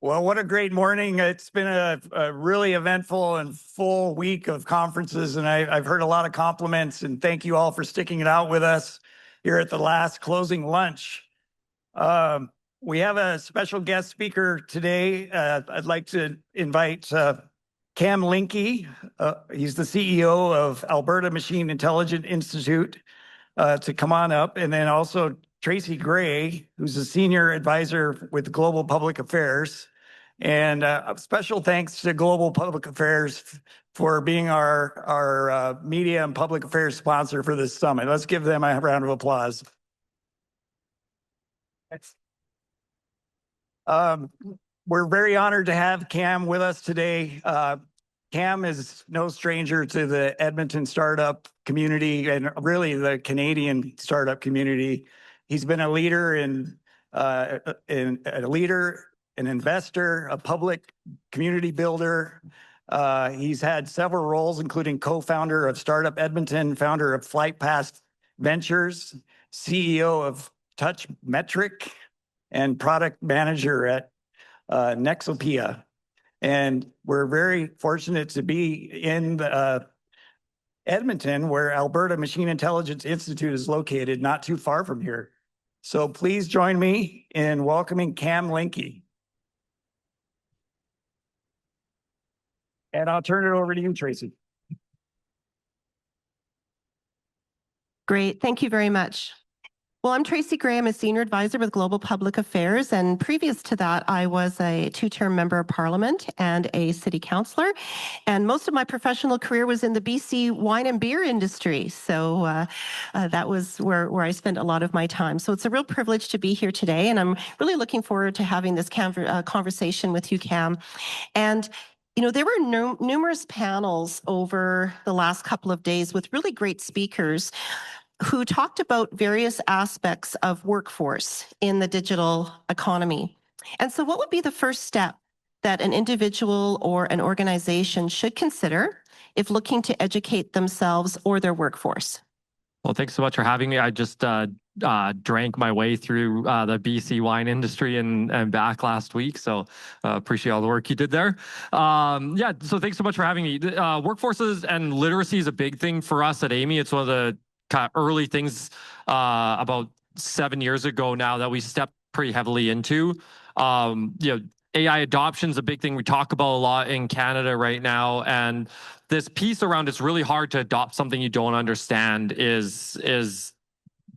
Well, what a great morning. It's been a really eventful and full week of conferences, and I've heard a lot of compliments, and thank you all for sticking it out with us here at the last closing lunch. We have a special guest speaker today. I'd like to invite Cam Linke. He's the CEO of Alberta Machine Intelligence Institute to come on up, and then also Tracy Gray, who's a senior advisor with Global Public Affairs. And special thanks to Global Public Affairs for being our media and public affairs sponsor for this summit. Let's give them a round of applause. We're very honored to have Cam with us today. Cam is no stranger to the Edmonton startup community and really the Canadian startup community. He's been a leader an investor, a public community builder. He's had several roles, including co-founder of Startup Edmonton, founder of FlightPath Ventures, CEO of TouchMetric, and product manager at Nexopia. And we're very fortunate to be in Edmonton, where Alberta Machine Intelligence Institute is located, not too far from here. So please join me in welcoming Cam Linke. And I'll turn it over to you, Tracy. Great. Thank you very much. Well, I'm Tracy Gray. I'm a senior advisor with Global Public Affairs. And previous to that, I was a two-term member of parliament and a city councillor. And most of my professional career was in the BC wine and beer industry. So that was where I spent a lot of my time. So it's a real privilege to be here today. And I'm really looking forward to having this conversation with you, Cam. And you know, there were numerous panels over the last couple of days with really great speakers who talked about various aspects of workforce in the digital economy. And so what would be the first step that an individual or an organization should consider if looking to educate themselves or their workforce? Well, thanks so much for having me. I just drank my way through the BC wine industry and back last week. So appreciate all the work you did there. Yeah, so thanks so much for having me. Workforces and literacy is a big thing for us at AMII. It's one of the kind of early things about 7 years ago now that we stepped pretty heavily into. You know, AI adoption is a big thing we talk about a lot in Canada right now, and this piece around it's really hard to adopt something you don't understand is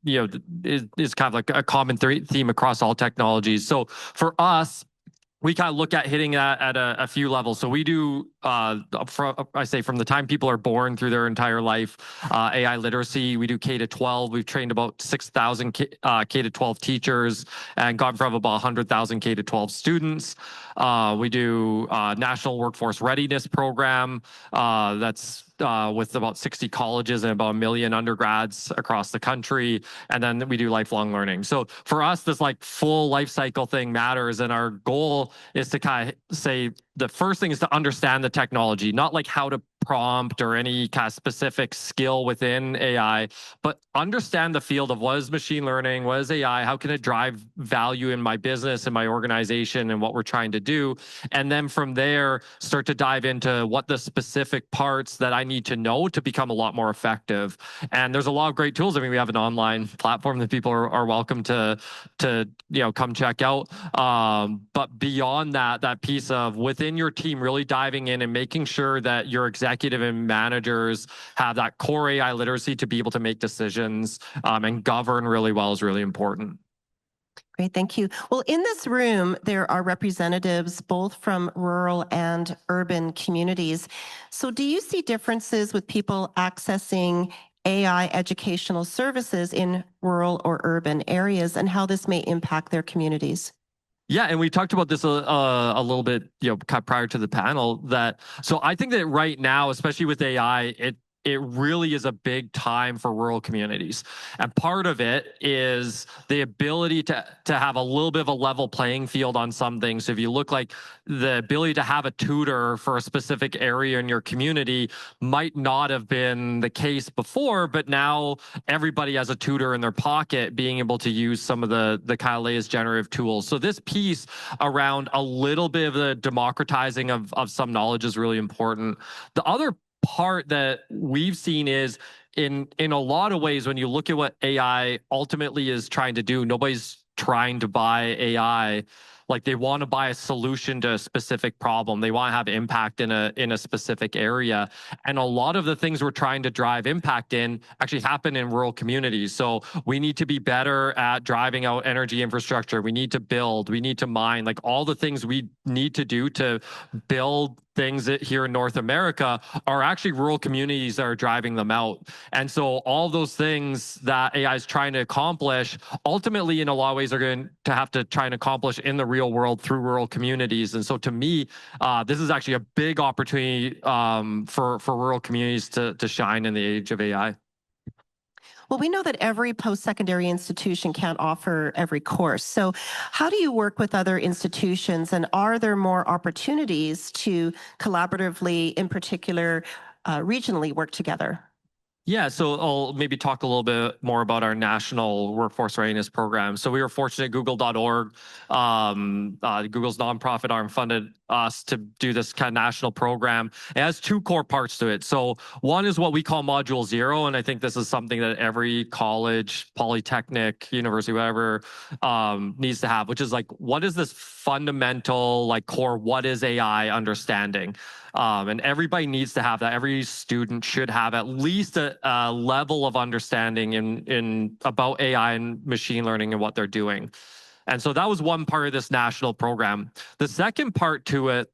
kind of like a common theme across all technologies. So for us, we kind of look at hitting that at a few levels. So we do, from the time people are born through their entire life, AI literacy. We do K-12. We've trained about 6,000 K-12 teachers and gotten from about 100,000 K-12 students. We do National Workforce Readiness Program that's with about 60 colleges and about 1 million undergrads across the country. And then we do lifelong learning. So for us, this like full life cycle thing matters. And our goal is to kind of say the first thing is to understand the technology, not like how to prompt or any kind of specific skill within AI, but understand the field of what is machine learning, what is AI, how can it drive value in my business and my organization and what we're trying to do. And then from there, start to dive into what the specific parts that I need to know to become a lot more effective. And there's a lot of great tools. I mean, we have an online platform that people are welcome to come check out. But beyond that piece of within your team, really diving in and making sure that your executive and managers have that core AI literacy to be able to make decisions and govern really well is really important. Great, thank you. Well, in this room, there are representatives both from rural and urban communities. So do you see differences with people accessing AI educational services in rural or urban areas and how this may impact their communities? Yeah, and we talked about this a little bit, prior to the panel. So I think that right now, especially with AI, it really is a big time for rural communities. And part of it is the ability to have a little bit of a level playing field on some things. So if you look like the ability to have a tutor for a specific area in your community might not have been the case before, but now everybody has a tutor in their pocket being able to use some of the kind of latest generative tools. So this piece around a little bit of the democratizing of some knowledge is really important. The other part that we've seen is in a lot of ways, when you look at what AI ultimately is trying to do, nobody's trying to buy AI. Like, they want to buy a solution to a specific problem. They want to have impact in a specific area. And a lot of the things we're trying to drive impact in actually happen in rural communities. So we need to be better at driving out energy infrastructure. We need to build, we need to mine, like all the things we need to do to build things that here in North America are actually rural communities that are driving them out. And so all those things that AI is trying to accomplish, ultimately in a lot of ways are going to have to try and accomplish in the real world through rural communities. And so to me, this is actually a big opportunity for rural communities to shine in the age of AI. Well, we know that every post-secondary institution can't offer every course. So how do you work with other institutions, and are there more opportunities to collaboratively, in particular, regionally work together? Yeah, so I'll maybe talk a little bit more about our national workforce readiness program. So we were fortunate Google.org, Google's nonprofit arm, funded us to do this kind of national program. It has two core parts to it. So one is what we call Module Zero, and I think this is something that every college, polytechnic, university, whatever, needs to have, which is like, what is this fundamental, like core, what is AI understanding? And everybody needs to have that. Every student should have at least a level of understanding in about AI and machine learning and what they're doing. And so that was one part of this national program. The second part to it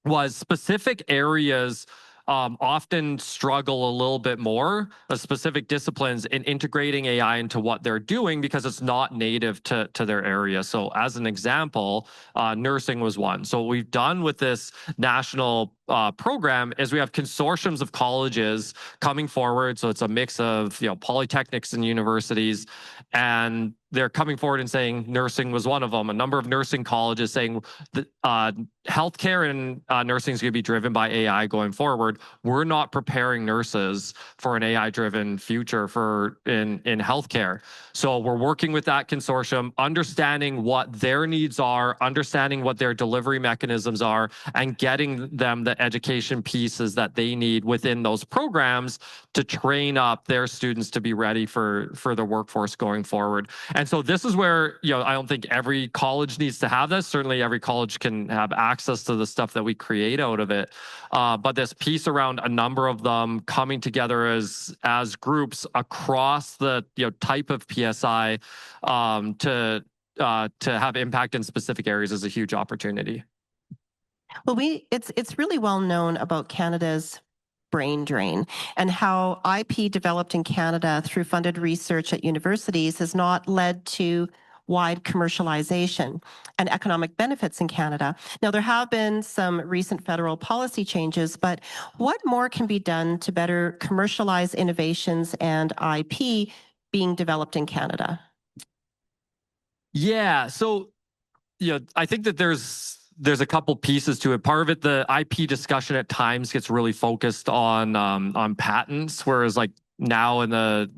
was specific areas often struggle a little bit more, specific disciplines, in integrating AI into what they're doing because it's not native to their area. So as an example, nursing was one. So what we've done with this national program is we have consortiums of colleges coming forward. So it's a mix of polytechnics and universities, and they're coming forward and saying nursing was one of them. A number of nursing colleges saying that healthcare and nursing is going to be driven by AI going forward. We're not preparing nurses for an AI-driven future in healthcare. So we're working with that consortium, understanding what their needs are, understanding what their delivery mechanisms are, and getting them the education pieces that they need within those programs to train up their students to be ready for the workforce going forward. And so this is where, I don't think every college needs to have this. Certainly every college can have access to the stuff that we create out of it. But this piece around a number of them coming together as groups across the type of PSI to have impact in specific areas is a huge opportunity. Well, it's really well known about Canada's brain drain and how IP developed in Canada through funded research at universities has not led to wide commercialization and economic benefits in Canada. Now, there have been some recent federal policy changes, but what more can be done to better commercialize innovations and IP being developed in Canada? Yeah, so I think that there's a couple pieces to it. Part of it, the IP discussion at times gets really focused on patents, whereas like now in the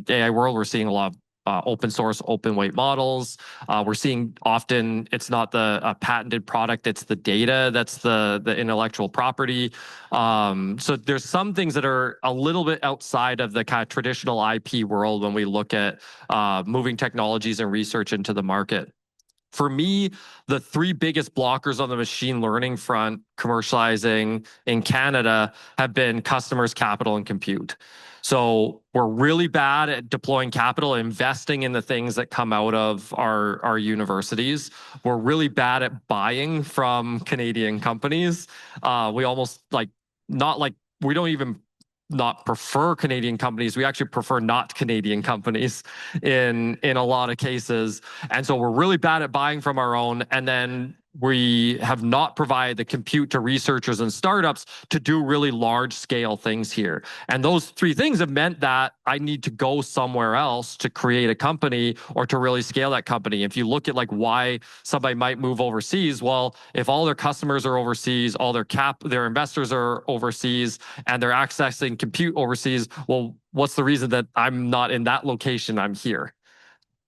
AI world, we're seeing a lot of open source, open weight models. We're seeing often it's not the patented product, it's the data that's the intellectual property. So there's some things that are a little bit outside of the kind of traditional IP world when we look at moving technologies and research into the market. For me, the three biggest blockers on the machine learning front commercializing in Canada have been customers, capital, and compute. So we're really bad at deploying capital, investing in the things that come out of our universities. We're really bad at buying from Canadian companies. We almost we don't even not prefer Canadian companies. We actually prefer not Canadian companies in a lot of cases. And so we're really bad at buying from our own. And then we have not provided the compute to researchers and startups to do really large scale things here. And those three things have meant that I need to go somewhere else to create a company or to really scale that company. If you look at like why somebody might move overseas, well, if all their customers are overseas, all their investors are overseas, and they're accessing compute overseas, well, what's the reason that I'm not in that location? I'm here.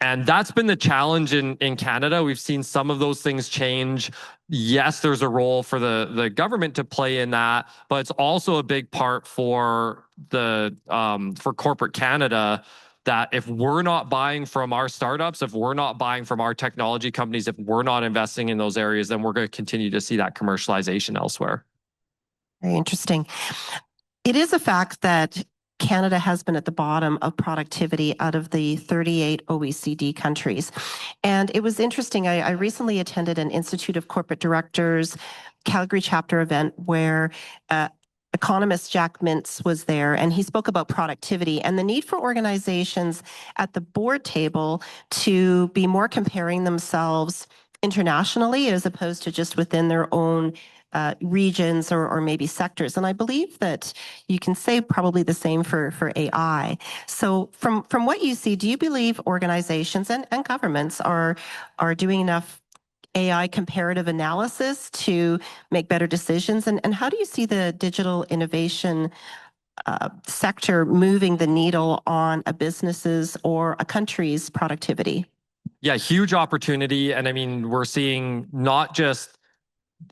And that's been the challenge in Canada. We've seen some of those things change. Yes, there's a role for the government to play in that, but it's also a big part for for corporate Canada, that if we're not buying from our startups, if we're not buying from our technology companies, if we're not investing in those areas, then we're going to continue to see that commercialization elsewhere. Very interesting. It is a fact that Canada has been at the bottom of productivity out of the 38 OECD countries. And it was interesting. I recently attended an Institute of Corporate Directors Calgary chapter event where economist Jack Mintz was there, and he spoke about productivity and the need for organizations at the board table to be more comparing themselves internationally as opposed to just within their own regions or maybe sectors. And I believe that you can say probably the same for AI. So from what you see, do you believe organizations and governments are doing enough AI comparative analysis to make better decisions? And how do you see the digital innovation sector moving the needle on a business's or a country's productivity? Yeah, huge opportunity. And I mean, we're seeing not just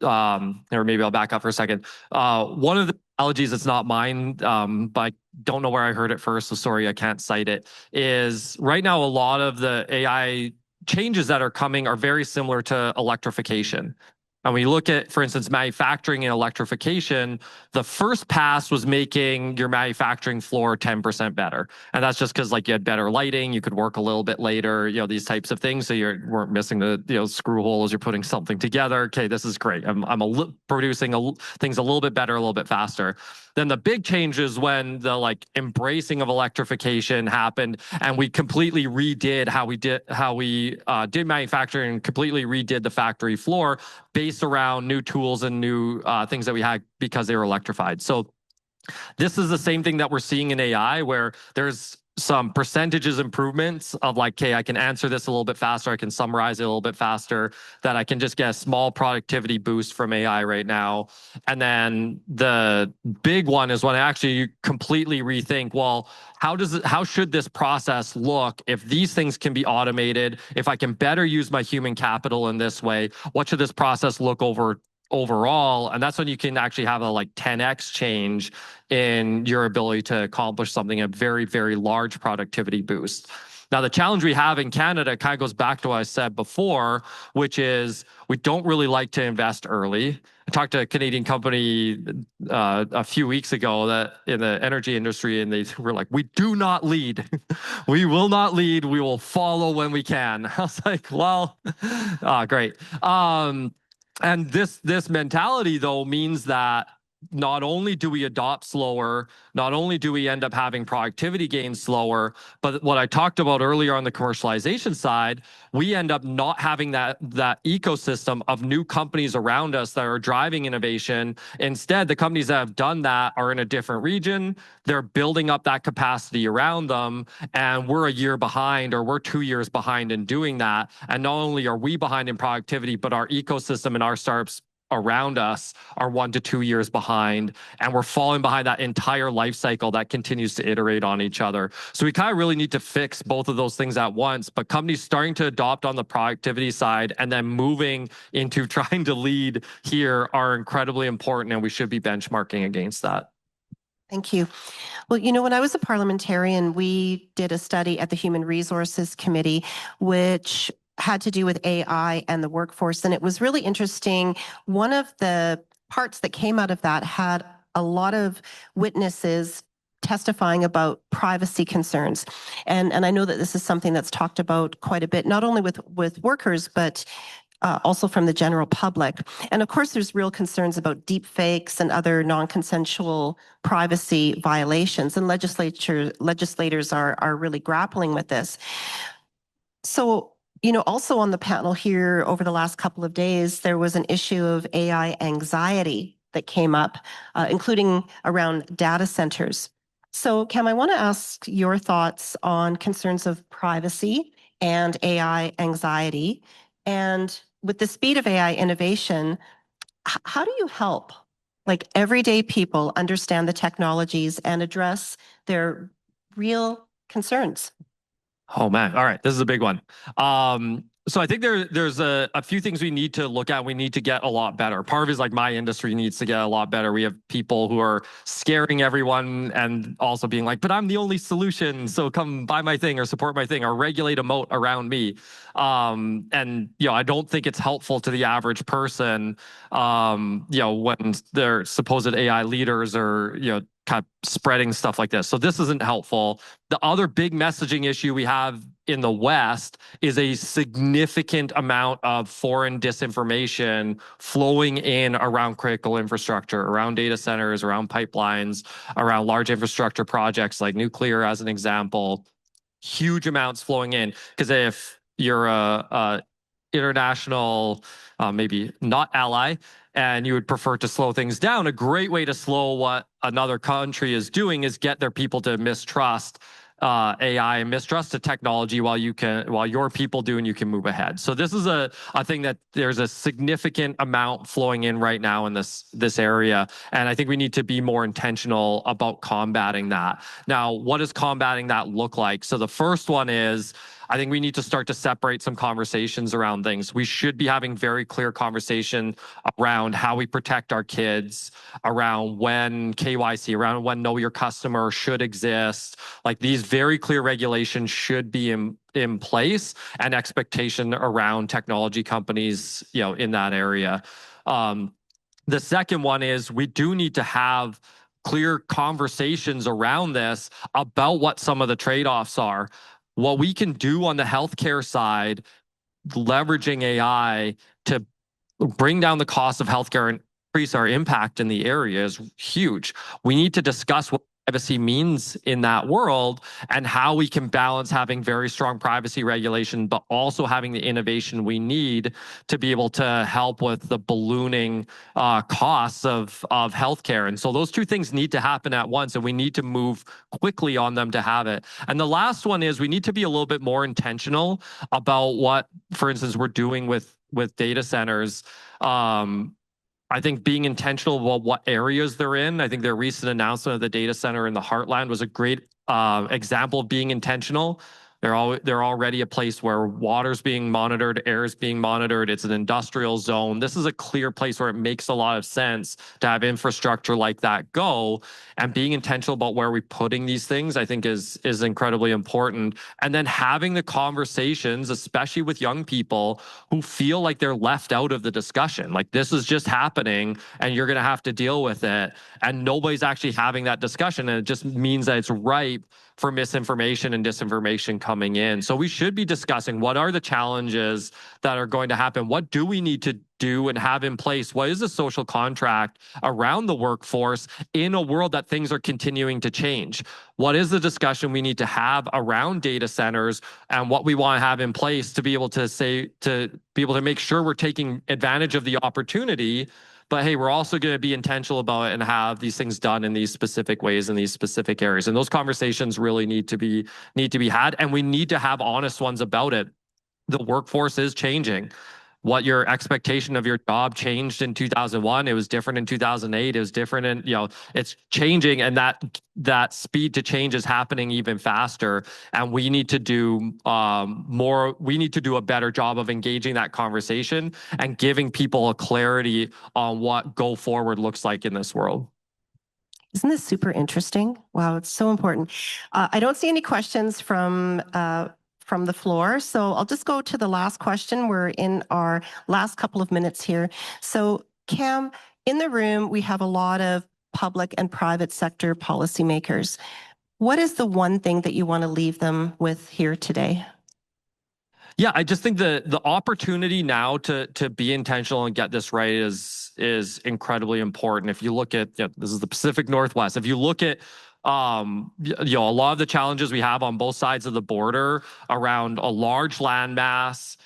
or maybe I'll back up for a second. One of the analogies, it's not mine, but I don't know where I heard it first, so sorry, I can't cite it, is right now a lot of the AI changes that are coming are very similar to electrification. And when you look at, for instance, manufacturing and electrification, the first pass was making your manufacturing floor 10% better. And that's just because like you had better lighting, you could work a little bit later, these types of things. So you weren't missing the screw holes, you're putting something together. Okay, this is great. I'm producing things a little bit better, a little bit faster. Then the big change is when the like embracing of electrification happened, and we completely redid how we did manufacturing, and completely redid the factory floor based around new tools and new things that we had because they were electrified. So this is the same thing that we're seeing in AI, where there's some percentages improvements of like, okay, I can answer this a little bit faster, I can summarize it a little bit faster, that I can just get a small productivity boost from AI right now. And then the big one is when I actually completely rethink, well, how should this process look if these things can be automated? If I can better use my human capital in this way, what should this process look overall? And that's when you can actually have a like 10x change in your ability to accomplish something, a very, very large productivity boost. Now, the challenge we have in Canada kind of goes back to what I said before, which is we don't really like to invest early. I talked to a Canadian company a few weeks ago that in the energy industry, and they were like, we do not lead. We will not lead. We will follow when we can. I was like, well, great. And this mentality, though, means that not only do we adopt slower, not only do we end up having productivity gains slower, but what I talked about earlier on the commercialization side, we end up not having that ecosystem of new companies around us that are driving innovation. Instead, the companies that have done that are in a different region. They're building up that capacity around them, and we're a year behind, or we're 2 years behind in doing that. And not only are we behind in productivity, but our ecosystem and our startups around us are 1 to 2 years behind, and we're falling behind that entire life cycle that continues to iterate on each other. So we kind of really need to fix both of those things at once, but companies starting to adopt on the productivity side and then moving into trying to lead here are incredibly important, and we should be benchmarking against that. Thank you. Well, when I was a parliamentarian, we did a study at the Human Resources Committee, which had to do with AI and the workforce. And it was really interesting. One of the parts that came out of that had a lot of witnesses testifying about privacy concerns. And I know that this is something that's talked about quite a bit, not only with workers, but also from the general public. And of course, there's real concerns about deep fakes and other non-consensual privacy violations. And legislators are really grappling with this. So Also on the panel here over the last couple of days, there was an issue of AI anxiety that came up, including around data centers. So, Cam, I want to ask your thoughts on concerns of privacy and AI anxiety. And with the speed of AI innovation, how do you help everyday people understand the technologies and address their real concerns? Oh man. All right. This is a big one. So I think there's a few things we need to look at. We need to get a lot better. Part of it is like my industry needs to get a lot better. We have people who are scaring everyone and also being like, but I'm the only solution. So come buy my thing or support my thing or regulate a moat around me. And I don't think it's helpful to the average person, when their supposed AI leaders are, kind of spreading stuff like this. So this isn't helpful. The other big messaging issue we have in the West is a significant amount of foreign disinformation flowing in around critical infrastructure, around data centers, around pipelines, around large infrastructure projects like nuclear, as an example. Huge amounts flowing in. Because if you're a international, maybe not ally, and you would prefer to slow things down, a great way to slow what another country is doing is get their people to mistrust AI and mistrust the technology while your people do and you can move ahead. So this is a thing that there's a significant amount flowing in right now in this area. And I think we need to be more intentional about combating that. Now, what does combating that look like? So the first one is, I think we need to start to separate some conversations around things. We should be having very clear conversation around how we protect our kids, around when KYC, around when know your customer should exist. Like these very clear regulations should be in place, and expectation around technology companies, in that area. The second one is we do need to have clear conversations around this about what some of the trade-offs are. What we can do on the healthcare side, leveraging AI to bring down the cost of healthcare and increase our impact in the area is huge. We need to discuss what privacy means in that world and how we can balance having very strong privacy regulation, but also having the innovation we need to be able to help with the ballooning costs of healthcare. And so those two things need to happen at once, and we need to move quickly on them to have it. And the last one is we need to be a little bit more intentional about what, for instance, we're doing with data centers. I think being intentional about what areas they're in. I think their recent announcement of the data center in the Heartland was a great example of being intentional. They're already a place where water's being monitored, air is being monitored. It's an industrial zone. This is a clear place where it makes a lot of sense to have infrastructure like that go. And being intentional about where we're putting these things, I think, is incredibly important. And then having the conversations, especially with young people who feel like they're left out of the discussion. Like this is just happening, and you're going to have to deal with it. And nobody's actually having that discussion, and it just means that it's ripe for misinformation and disinformation coming in. So we should be discussing what are the challenges that are going to happen? What do we need to do and have in place? What is the social contract around the workforce in a world that things are continuing to change? What is the discussion we need to have around data centers and what we want to have in place to be able to make sure we're taking advantage of the opportunity? But hey, we're also going to be intentional about it and have these things done in these specific ways in these specific areas. And those conversations really need to be had, and we need to have honest ones about it. The workforce is changing. What your expectation of your job changed in 2001. It was different in 2008. It was different in, it's changing, and that speed to change is happening even faster. And we need to do more. We need to do a better job of engaging that conversation and giving people a clarity on what go forward looks like in this world. Isn't this super interesting? Wow, it's so important. I don't see any questions from the floor. So I'll just go to the last question. We're in our last couple of minutes here. So Cam, in the room, we have a lot of public and private sector policymakers. What is the one thing that you want to leave them with here today? Yeah, I just think the opportunity now to be intentional and get this right is incredibly important. If you look at, this is the Pacific Northwest. If you look at a lot of the challenges we have on both sides of the border around a large landmass,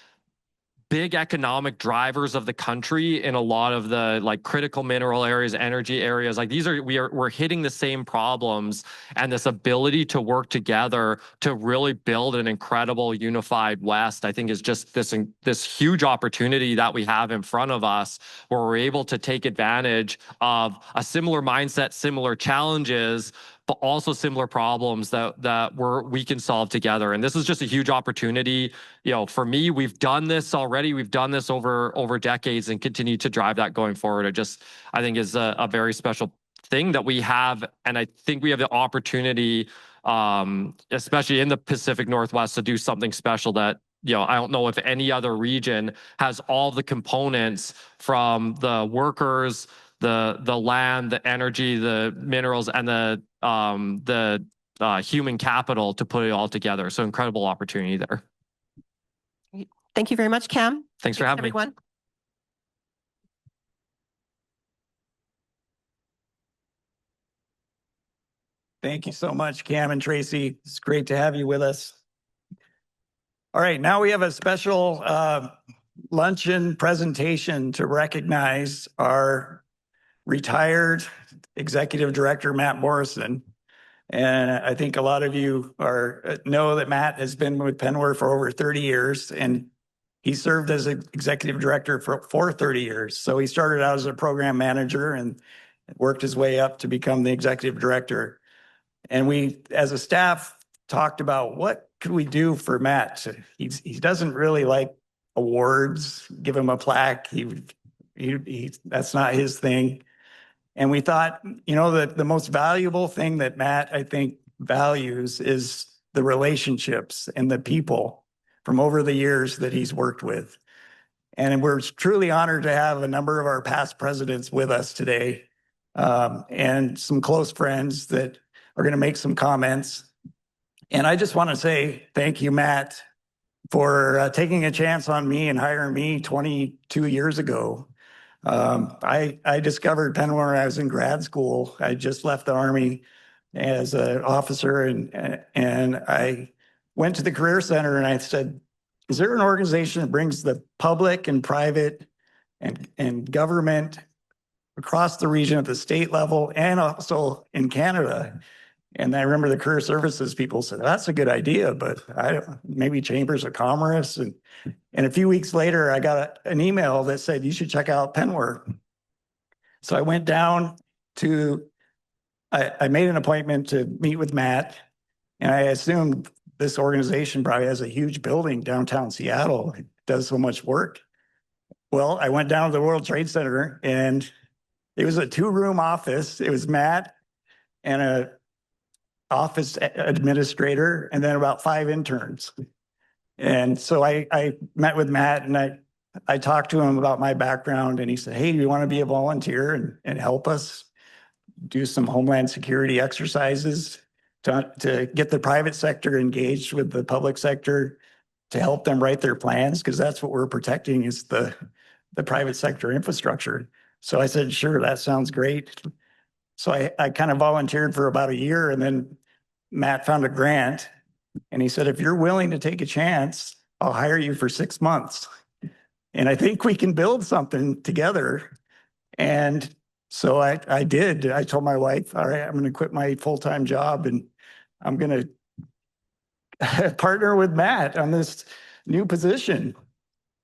big economic drivers of the country in a lot of the like critical mineral areas, energy areas. Like we're hitting the same problems, and this ability to work together to really build an incredible unified West, I think is just this huge opportunity that we have in front of us, where we're able to take advantage of a similar mindset, similar challenges, but also similar problems that we can solve together. And this is just a huge opportunity. For me, we've done this already. We've done this over decades and continue to drive that going forward. I think is a very special thing that we have. And I think we have the opportunity, especially in the Pacific Northwest, to do something special that, I don't know if any other region has all the components, from the workers, the land, the energy, the minerals, and the human capital to put it all together. So incredible opportunity there. Thank you very much, Cam. Thanks for having everyone. me. Thank you so much, Cam and Tracy. It's great to have you with us. All right, now we have a special luncheon presentation to recognize our retired Executive Director, Matt Morrison. And I think a lot of you know that Matt has been with PNWER for over 30 years, and he served as an Executive Director for 30 years. So he started out as a program manager and worked his way up to become the Executive Director. And we, as a staff, talked about what could we do for Matt. He doesn't really like awards, give him a plaque. That's not his thing. And we thought, that the most valuable thing that Matt, I think, values is the relationships and the people from over the years that he's worked with. And we're truly honored to have a number of our past presidents with us today, and some close friends that are going to make some comments. And I just want to say thank you, Matt, for taking a chance on me and hiring me 22 years ago. I discovered PNWER when I was in grad school. I just left the Army as an officer, and I went to the Career Center and I said, is there an organization that brings the public and private and government across the region at the state level and also in Canada? And I remember the career services people said, that's a good idea, but maybe chambers of commerce. And a few weeks later, I got an email that said, you should check out PNWER. So I went down I made an appointment to meet with Matt, and I assumed this organization probably has a huge building downtown Seattle. It does so much work. Well, I went down to the World Trade Center, and it was a 2-room office. It was Matt and a office administrator, and then about 5 interns. And so I met with Matt, and I talked to him about my background, and he said, hey, do you want to be a volunteer and help us do some homeland security exercises to get the private sector engaged with the public sector to help them write their plans? Because that's what we're protecting, is the private sector infrastructure. So I said, sure, that sounds great. So I kind of volunteered for about a year, and then Matt found a grant, and he said, if you're willing to take a chance, I'll hire you for 6 months. And I think we can build something together. And so I did. I told my wife, all right, I'm going to quit my full-time job, and I'm going to partner with Matt on this new position.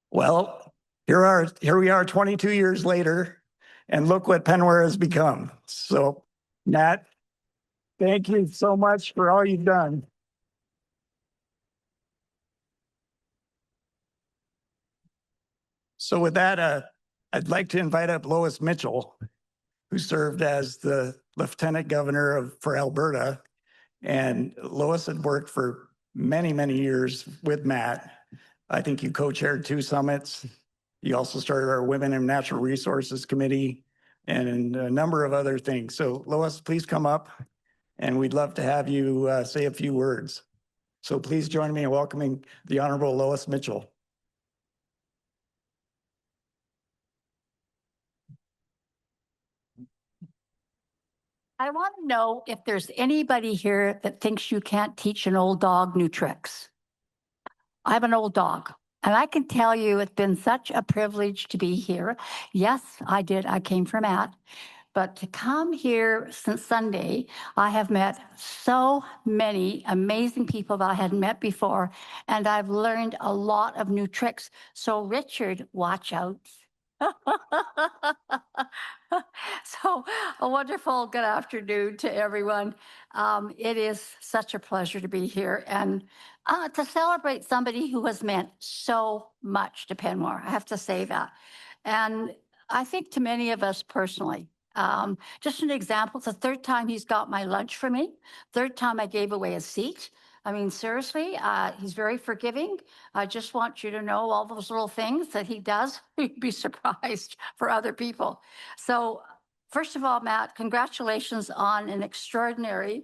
Well, here we are 22 years later, and look what PNWER has become. So, Matt, thank you so much for all you've done. So with that, I'd like to invite up Lois Mitchell, who served as the Lieutenant Governor for Alberta. And Lois had worked for many, many years with Matt. I think you co-chaired 2 summits. You also started our Women in Natural Resources Committee and a number of other things. So Lois, please come up, and we'd love to have you say a few words. So please join me in welcoming the Honorable Lois Mitchell. I want to know if there's anybody here that thinks you can't teach an old dog new tricks. I have an old dog, and I can tell you it's been such a privilege to be here. Yes, I did. I came from Matt. But to come here since Sunday, I have met so many amazing people that I hadn't met before, and I've learned a lot of new tricks. So, Richard, watch out. So, a wonderful good afternoon to everyone. It is such a pleasure to be here and to celebrate somebody who has meant so much to PNWER. I have to say that. And I think to many of us personally, just an example, it's the third time he's got my lunch for me, third time I gave away a seat. I mean, seriously, he's very forgiving. I just want you to know all those little things that he does. You'd be surprised for other people. So, first of all, Matt, congratulations on an extraordinary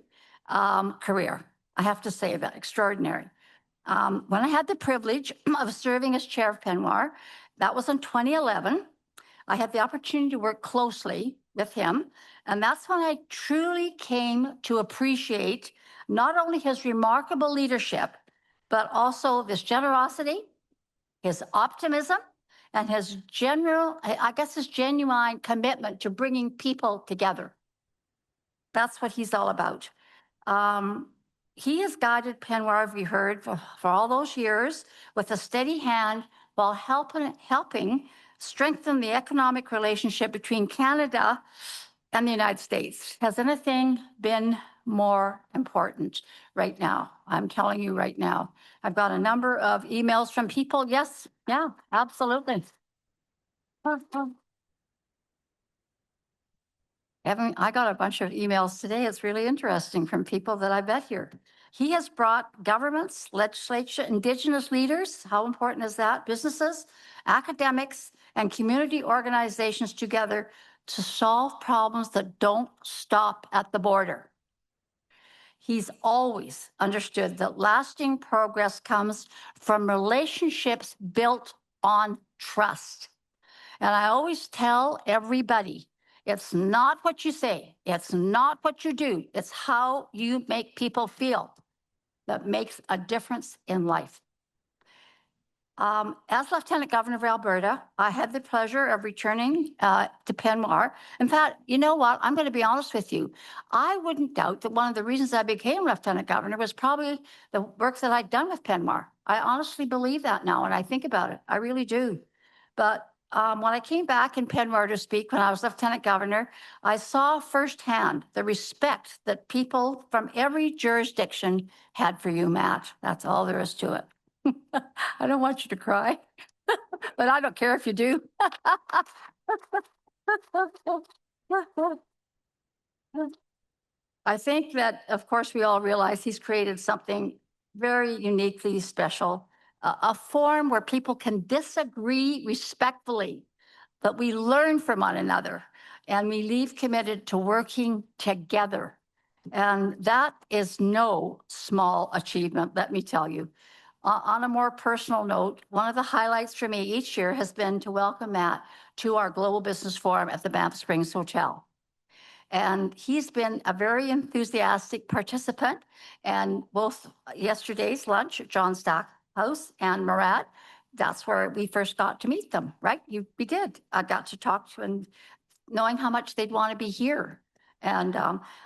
career. I have to say that, extraordinary. When I had the privilege of serving as chair of PNWER, that was in 2011. I had the opportunity to work closely with him, and that's when I truly came to appreciate not only his remarkable leadership, but also this generosity, his optimism, and his his genuine commitment to bringing people together. That's what he's all about. He has guided PNWER, we heard, for all those years with a steady hand while helping strengthen the economic relationship between Canada and the United States. Has anything been more important right now? I'm telling you right now. I've got a number of emails from people. Yes, yeah, absolutely. I got a bunch of emails today. It's really interesting from people that I met here. He has brought governments, legislature, Indigenous leaders, how important is that? Businesses, academics, and community organizations together to solve problems that don't stop at the border. He's always understood that lasting progress comes from relationships built on trust. And I always tell everybody, it's not what you say, it's not what you do, it's how you make people feel that makes a difference in life. As Lieutenant Governor of Alberta, I had the pleasure of returning to PNWER. In fact, you know what? I'm going to be honest with you. I wouldn't doubt that one of the reasons I became Lieutenant Governor was probably the work that I'd done with PNWER. I honestly believe that now, and I think about it. I really do. But when I came back in PNWER to speak when I was Lieutenant Governor, I saw firsthand the respect that people from every jurisdiction had for you, Matt. That's all there is to it. I don't want you to cry, but I don't care if you do. I think that, of course, we all realize he's created something very uniquely special, a forum where people can disagree respectfully, but we learn from one another and we leave committed to working together. And that is no small achievement, let me tell you. On a more personal note, one of the highlights for me each year has been to welcome Matt to our Global Business Forum at the Banff Springs Hotel. And he's been a very enthusiastic participant. And both yesterday's lunch at John Stackhouse and Murat, that's where we first got to meet them, right? We did. I got to talk to them, knowing how much they'd want to be here. And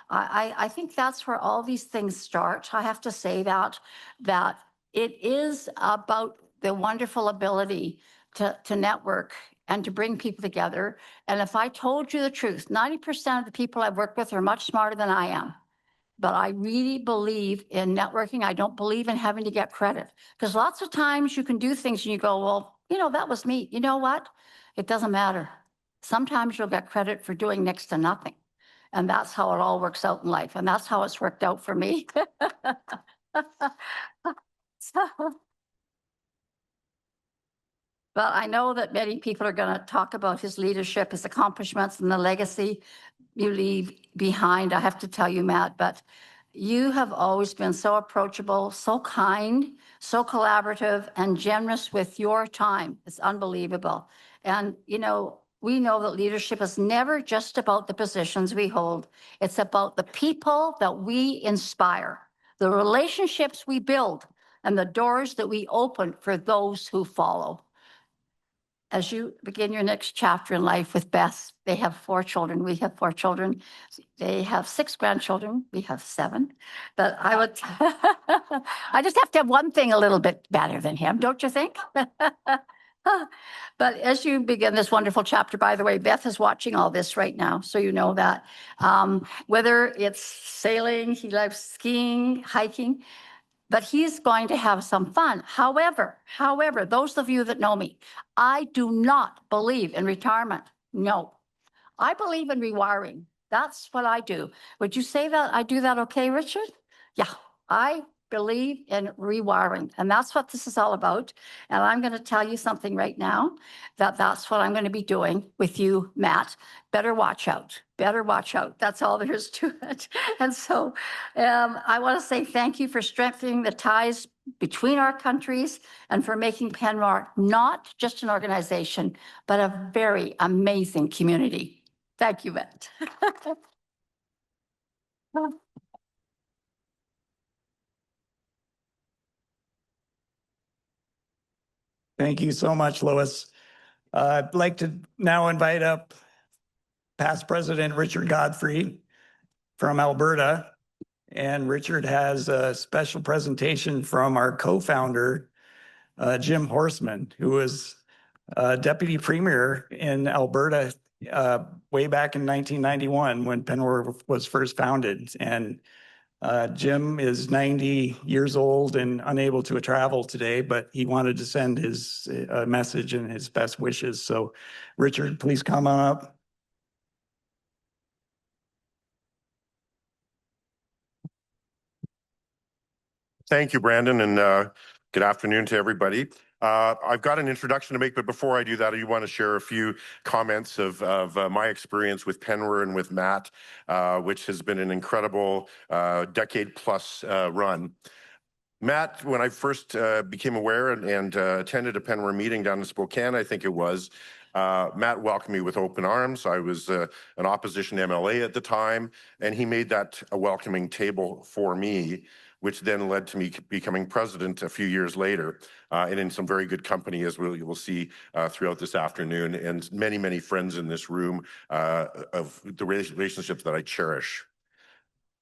I think that's where all these things start. I have to say that it is about the wonderful ability to network and to bring people together. And if I told you the truth, 90% of the people I've worked with are much smarter than I am. But I really believe in networking. I don't believe in having to get credit. Because lots of times you can do things and you go, well, you know, that was me. You know what? It doesn't matter. Sometimes you'll get credit for doing next to nothing. And that's how it all works out in life. And that's how it's worked out for me. But I know that many people are going to talk about his leadership, his accomplishments, and the legacy you leave behind. I have to tell you, Matt, but you have always been so approachable, so kind, so collaborative, and generous with your time. It's unbelievable. And, you know, we know that leadership is never just about the positions we hold. It's about the people that we inspire, the relationships we build, and the doors that we open for those who follow. As you begin your next chapter in life with Beth, they have 4 children. We have 4 children. They have 6 grandchildren. We have 7. But I would, I just have to have one thing a little bit better than him, don't you think? But as you begin this wonderful chapter, by the way, Beth is watching all this right now, so you know that. Whether it's sailing, he loves skiing, hiking, but he's going to have some fun. However, those of you that know me, I do not believe in retirement. No, I believe in rewiring. That's what I do. Would you say that I do that okay, Richard? Yeah, I believe in rewiring, and that's what this is all about. And I'm going to tell you something right now, that's what I'm going to be doing with you, Matt. Better watch out. Better watch out. That's all there is to it. And so I want to say thank you for strengthening the ties between our countries and for making PNWER not just an organization, but a very amazing community. Thank you, Matt. Thank you so much, Lois. I'd like to now invite up past President Richard Godfrey from Alberta. And Richard has a special presentation from our co-founder, Jim Horseman, who was Deputy Premier in Alberta way back in 1991 when PNWER was first founded. And Jim is 90 years old and unable to travel today, but he wanted to send his message and his best wishes. So Richard, please come on up. Thank you, Brandon, and good afternoon to everybody. I've got an introduction to make, but before I do that, I want to share a few comments of my experience with PNWER and with Matt, which has been an incredible decade-plus run. Matt, when I first became aware and attended a PNWER meeting down in Spokane, I think it was, Matt welcomed me with open arms. I was an opposition MLA at the time, and he made that a welcoming table for me, which then led to me becoming president a few years later, and in some very good company, as you will see throughout this afternoon, and many, many friends in this room of the relationships that I cherish.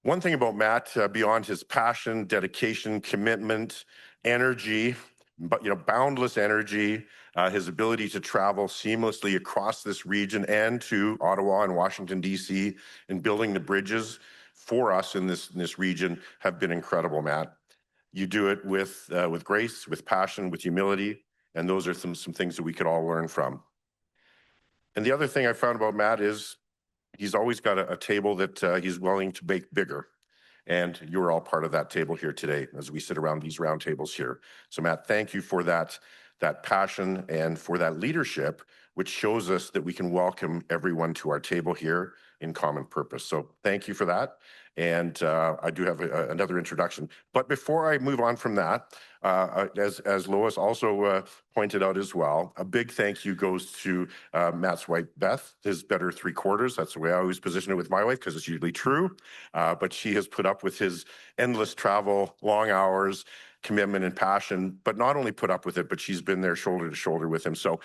One thing about Matt, beyond his passion, dedication, commitment, energy, but boundless energy, his ability to travel seamlessly across this region and to Ottawa and Washington, D.C., and building the bridges for us in this region have been incredible, Matt. You do it with grace, with passion, with humility, and those are some things that we could all learn from. And the other thing I found about Matt is he's always got a table that he's willing to make bigger. And you're all part of that table here today as we sit around these round tables here. So Matt, thank you for that passion and for that leadership, which shows us that we can welcome everyone to our table here in common purpose. So thank you for that. And I do have another introduction. But before I move on from that, as Lois also pointed out as well, a big thank you goes to Matt's wife, Beth, his better 3/4. That's the way I always position it with my wife, because it's usually true. But she has put up with his endless travel, long hours, commitment and passion, but not only put up with it, but she's been there shoulder to shoulder with him. So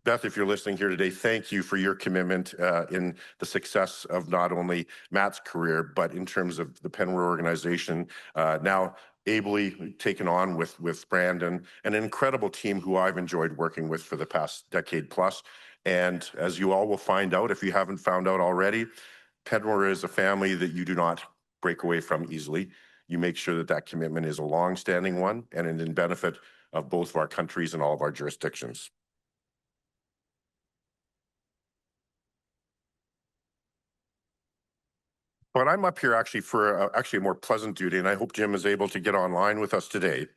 Beth, if you're listening here today, thank you for your commitment in the success of not only Matt's career, but in terms of the PNWER organization, now ably taken on with Brandon, an incredible team who I've enjoyed working with for the past decade plus. And as you all will find out, if you haven't found out already, PNWER is a family that you do not break away from easily. You make sure that that commitment is a long-standing one and in benefit of both of our countries and all of our jurisdictions. But I'm up here actually for a more pleasant duty, and I hope Jim is able to get online with us today.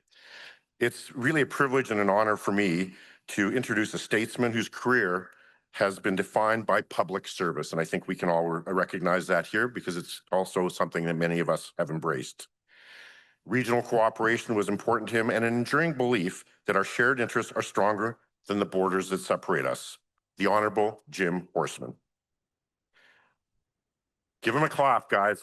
It's really a privilege and an honor for me to introduce a statesman whose career has been defined by public service, and I think we can all recognize that here because it's also something that many of us have embraced. Regional cooperation was important to him, and an enduring belief that our shared interests are stronger than the borders that separate us. the Honorable Jim Horseman. Give him a clap, guys.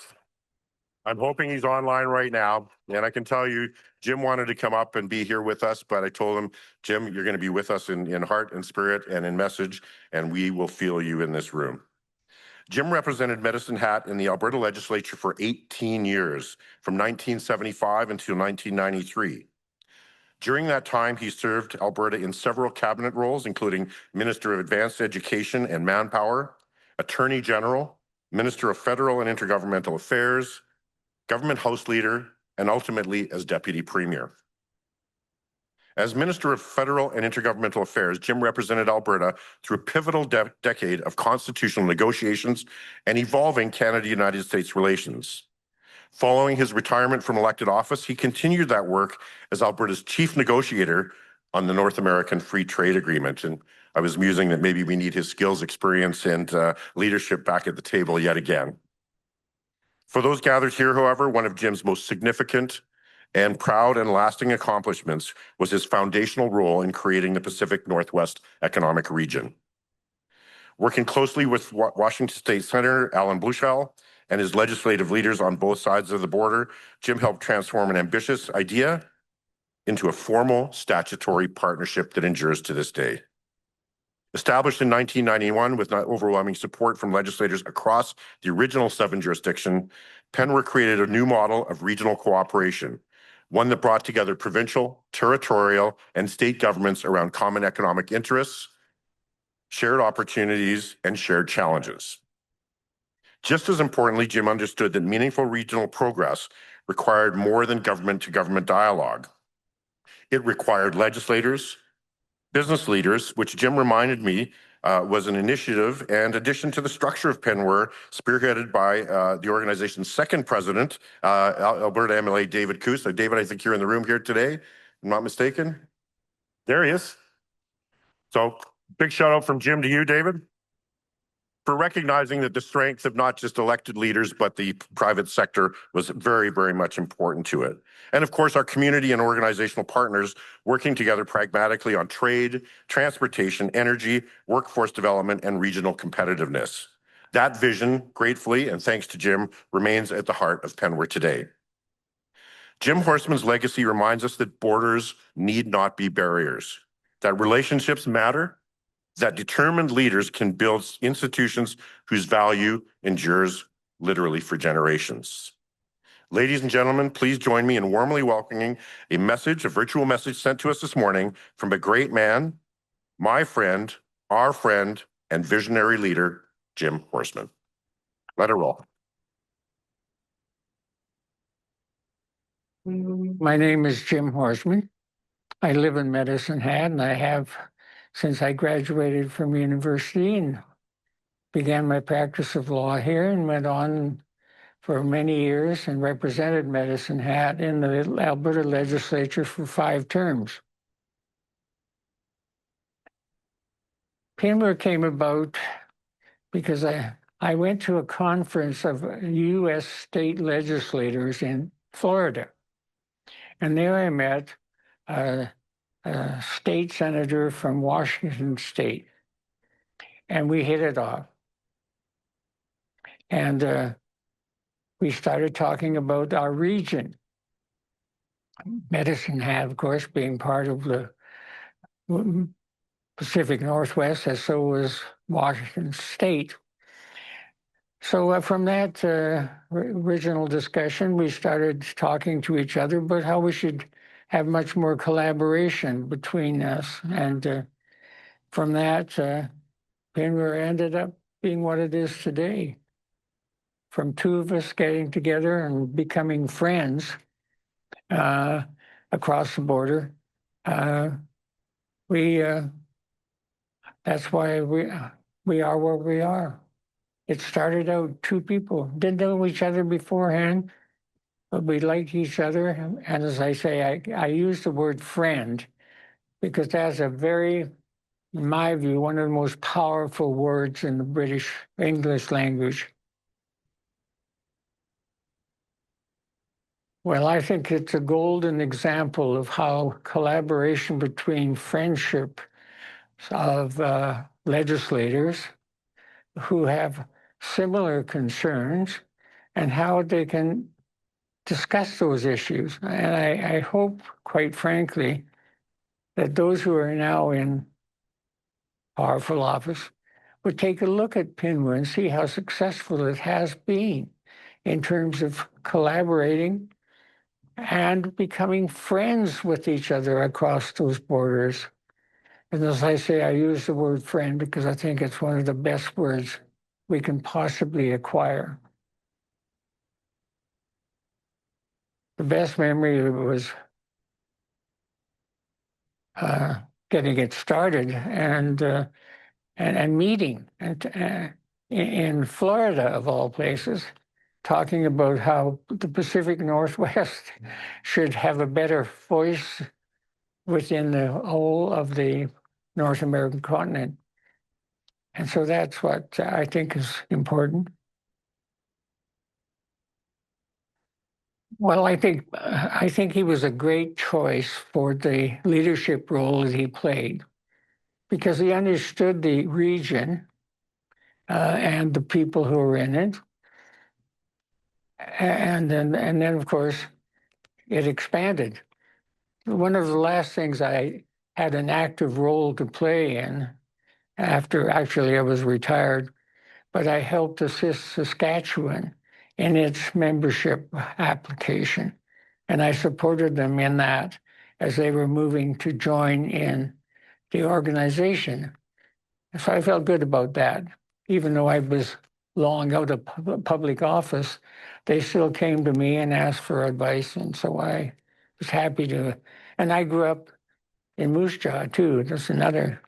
I'm hoping he's online right now. And I can tell you, Jim wanted to come up and be here with us, but I told him, Jim, you're going to be with us in heart and spirit and in message, and we will feel you in this room. Jim represented Medicine Hat in the Alberta legislature for 18 years, from 1975 until 1993. During that time, he served Alberta in several cabinet roles, including Minister of Advanced Education and Manpower, Attorney General, Minister of Federal and Intergovernmental Affairs, Government House Leader, and ultimately as Deputy Premier. As Minister of Federal and Intergovernmental Affairs, Jim represented Alberta through a pivotal decade of constitutional negotiations and evolving Canada-United States relations. Following his retirement from elected office, he continued that work as Alberta's chief negotiator on the North American Free Trade Agreement. And I was musing that maybe we need his skills, experience, and leadership back at the table yet again. For those gathered here, however, one of Jim's most significant and proud and lasting accomplishments was his foundational role in creating the Pacific Northwest Economic Region. Working closely with Washington State Senator Alan Bluchel and his legislative leaders on both sides of the border, Jim helped transform an ambitious idea into a formal statutory partnership that endures to this day. Established in 1991 with not overwhelming support from legislators across the original 7 jurisdictions, PNWER created a new model of regional cooperation, one that brought together provincial, territorial, and state governments around common economic interests, shared opportunities, and shared challenges. Just as importantly, Jim understood that meaningful regional progress required more than government-to-government dialogue. It required legislators, business leaders, which Jim reminded me was an initiative and addition to the structure of PNWER, spearheaded by the organization's second president, Alberta AMII, David Coos. So David, I think you're in the room here today, if I'm not mistaken. There he is. So big shout out from Jim to you, David, for recognizing that the strength of not just elected leaders, but the private sector was very, very much important to it. And of course, our community and organizational partners working together pragmatically on trade, transportation, energy, workforce development, and regional competitiveness. That vision, gratefully, and thanks to Jim, remains at the heart of PNWER today. Jim Horseman's legacy reminds us that borders need not be barriers, that relationships matter, that determined leaders can build institutions whose value endures literally for generations. Ladies and gentlemen, please join me in warmly welcoming a virtual message sent to us this morning from a great man, my friend, our friend, and visionary leader, Jim Horseman. Let it roll. My name is Jim Horseman. I live in Medicine Hat, and I have since I graduated from university and began my practice of law here, and went on for many years and represented Medicine Hat in the Alberta legislature for 5 terms. PNWER came about because I went to a conference of U.S. state legislators in Florida. And there I met a state senator from Washington State. And we hit it off. And we started talking about our region. Medicine Hat, of course, being part of the Pacific Northwest, as so was Washington State. So from that original discussion, we started talking to each other about how we should have much more collaboration between us. And from that, PNWER ended up being what it is today. From 2 of us getting together and becoming friends across the border, that's why we are where we are. It started out 2 people, didn't know each other beforehand, but we liked each other. And as I say, I use the word friend because that's a very, in my view, one of the most powerful words in the British English language. Well, I think it's a golden example of how collaboration between friendship, of legislators who have similar concerns and how they can discuss those issues. And I hope, quite frankly, that those who are now in powerful office would take a look at PNWER and see how successful it has been in terms of collaborating and becoming friends with each other across those borders. And as I say, I use the word friend because I think it's one of the best words we can possibly acquire. The best memory was getting it started and meeting in Florida, of all places, talking about how the Pacific Northwest should have a better voice within the whole of the North American continent. And so that's what I think is important. Well, I think he was a great choice for the leadership role that he played because he understood the region and the people who were in it. And then, of course, it expanded. One of the last things I had an active role to play in after actually I was retired, but I helped assist Saskatchewan in its membership application. And I supported them in that as they were moving to join in the organization. So I felt good about that. Even though I was long out of public office, they still came to me and asked for advice. And so I was happy to. And I grew up in Moose Jaw, too. That's another.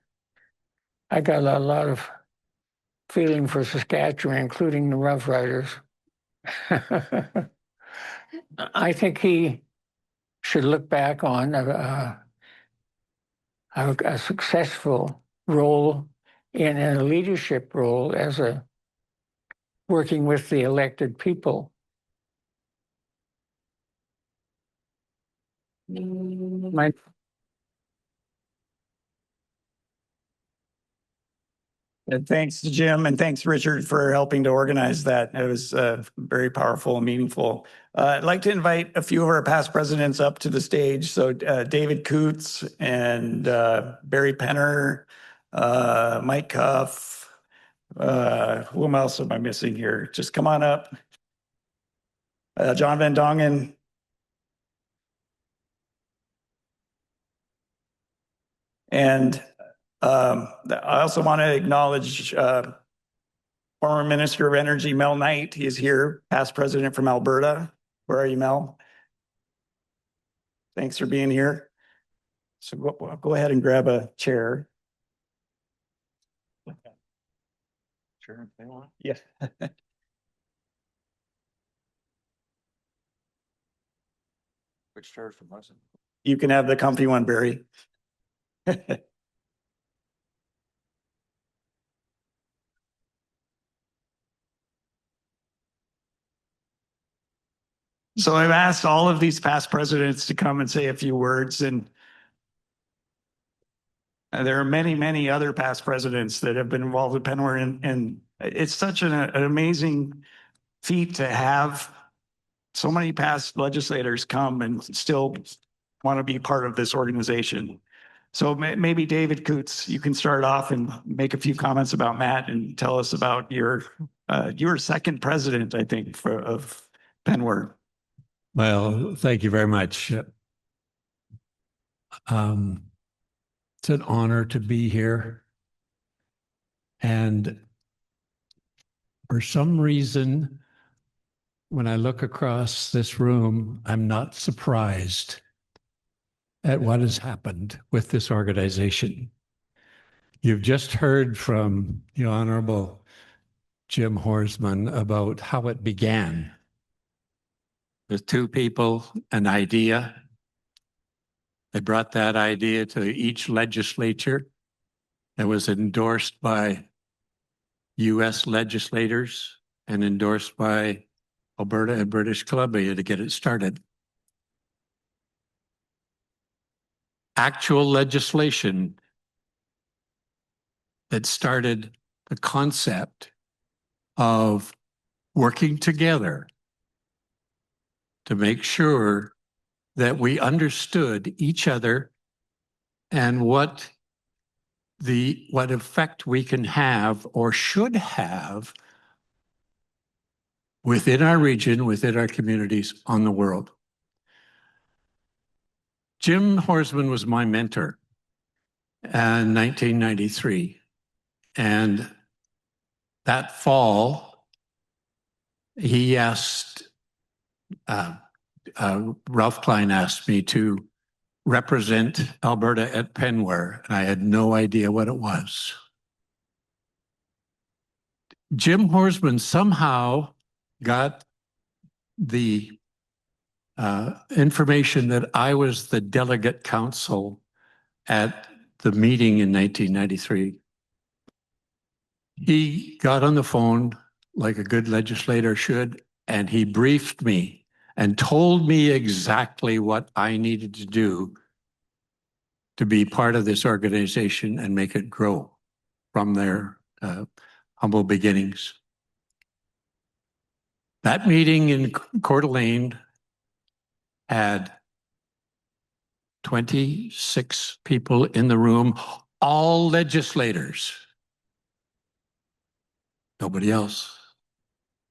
I got a lot of feeling for Saskatchewan, including the Rough Riders. I think he should look back on a successful role in a leadership role as a working with the elected people. And thanks to Jim and thanks, Richard, for helping to organize that. It was very powerful and meaningful. I'd like to invite a few of our past presidents up to the stage. So David Coots and Barry Penner, Mike Cuff. Whom else am I missing here? Just come on up. John Van Dongen. And I also want to acknowledge former Minister of Energy, Mel Knight. He is here, past president from Alberta. Where are you, Mel? Thanks for being here. So go ahead and grab a chair. Sure, if they want. Yeah. Which chair from us? You can have the comfy one, Barry. So I've asked all of these past presidents to come and say a few words, and there are many, many other past presidents that have been involved with PNWER, and it's such an amazing feat to have so many past legislators come and still want to be part of this organization. So maybe David Coots, you can start off and make a few comments about Matt and tell us about your second president, I think, of PNWER. Well, thank you very much. It's an honor to be here. And for some reason, when I look across this room, I'm not surprised at what has happened with this organization. You've just heard from the Honorable Jim Horsman about how it began. With two people, an idea. They brought that idea to each legislature. It was endorsed by US legislators and endorsed by Alberta and British Columbia to get it started. Actual legislation that started the concept of working together to make sure that we understood each other and what effect we can have or should have within our region, within our communities, on the world. Jim Horsman was my mentor in 1993. And that fall, he asked, Ralph Klein asked me to represent Alberta at PNWER, and I had no idea what it was. Jim Horsman somehow got the information that I was the delegate counsel at the meeting in 1993. He got on the phone like a good legislator should, and he briefed me and told me exactly what I needed to do to be part of this organization and make it grow from their humble beginnings. That meeting in Coeur d'Alene had 26 people in the room, all legislators. Nobody else,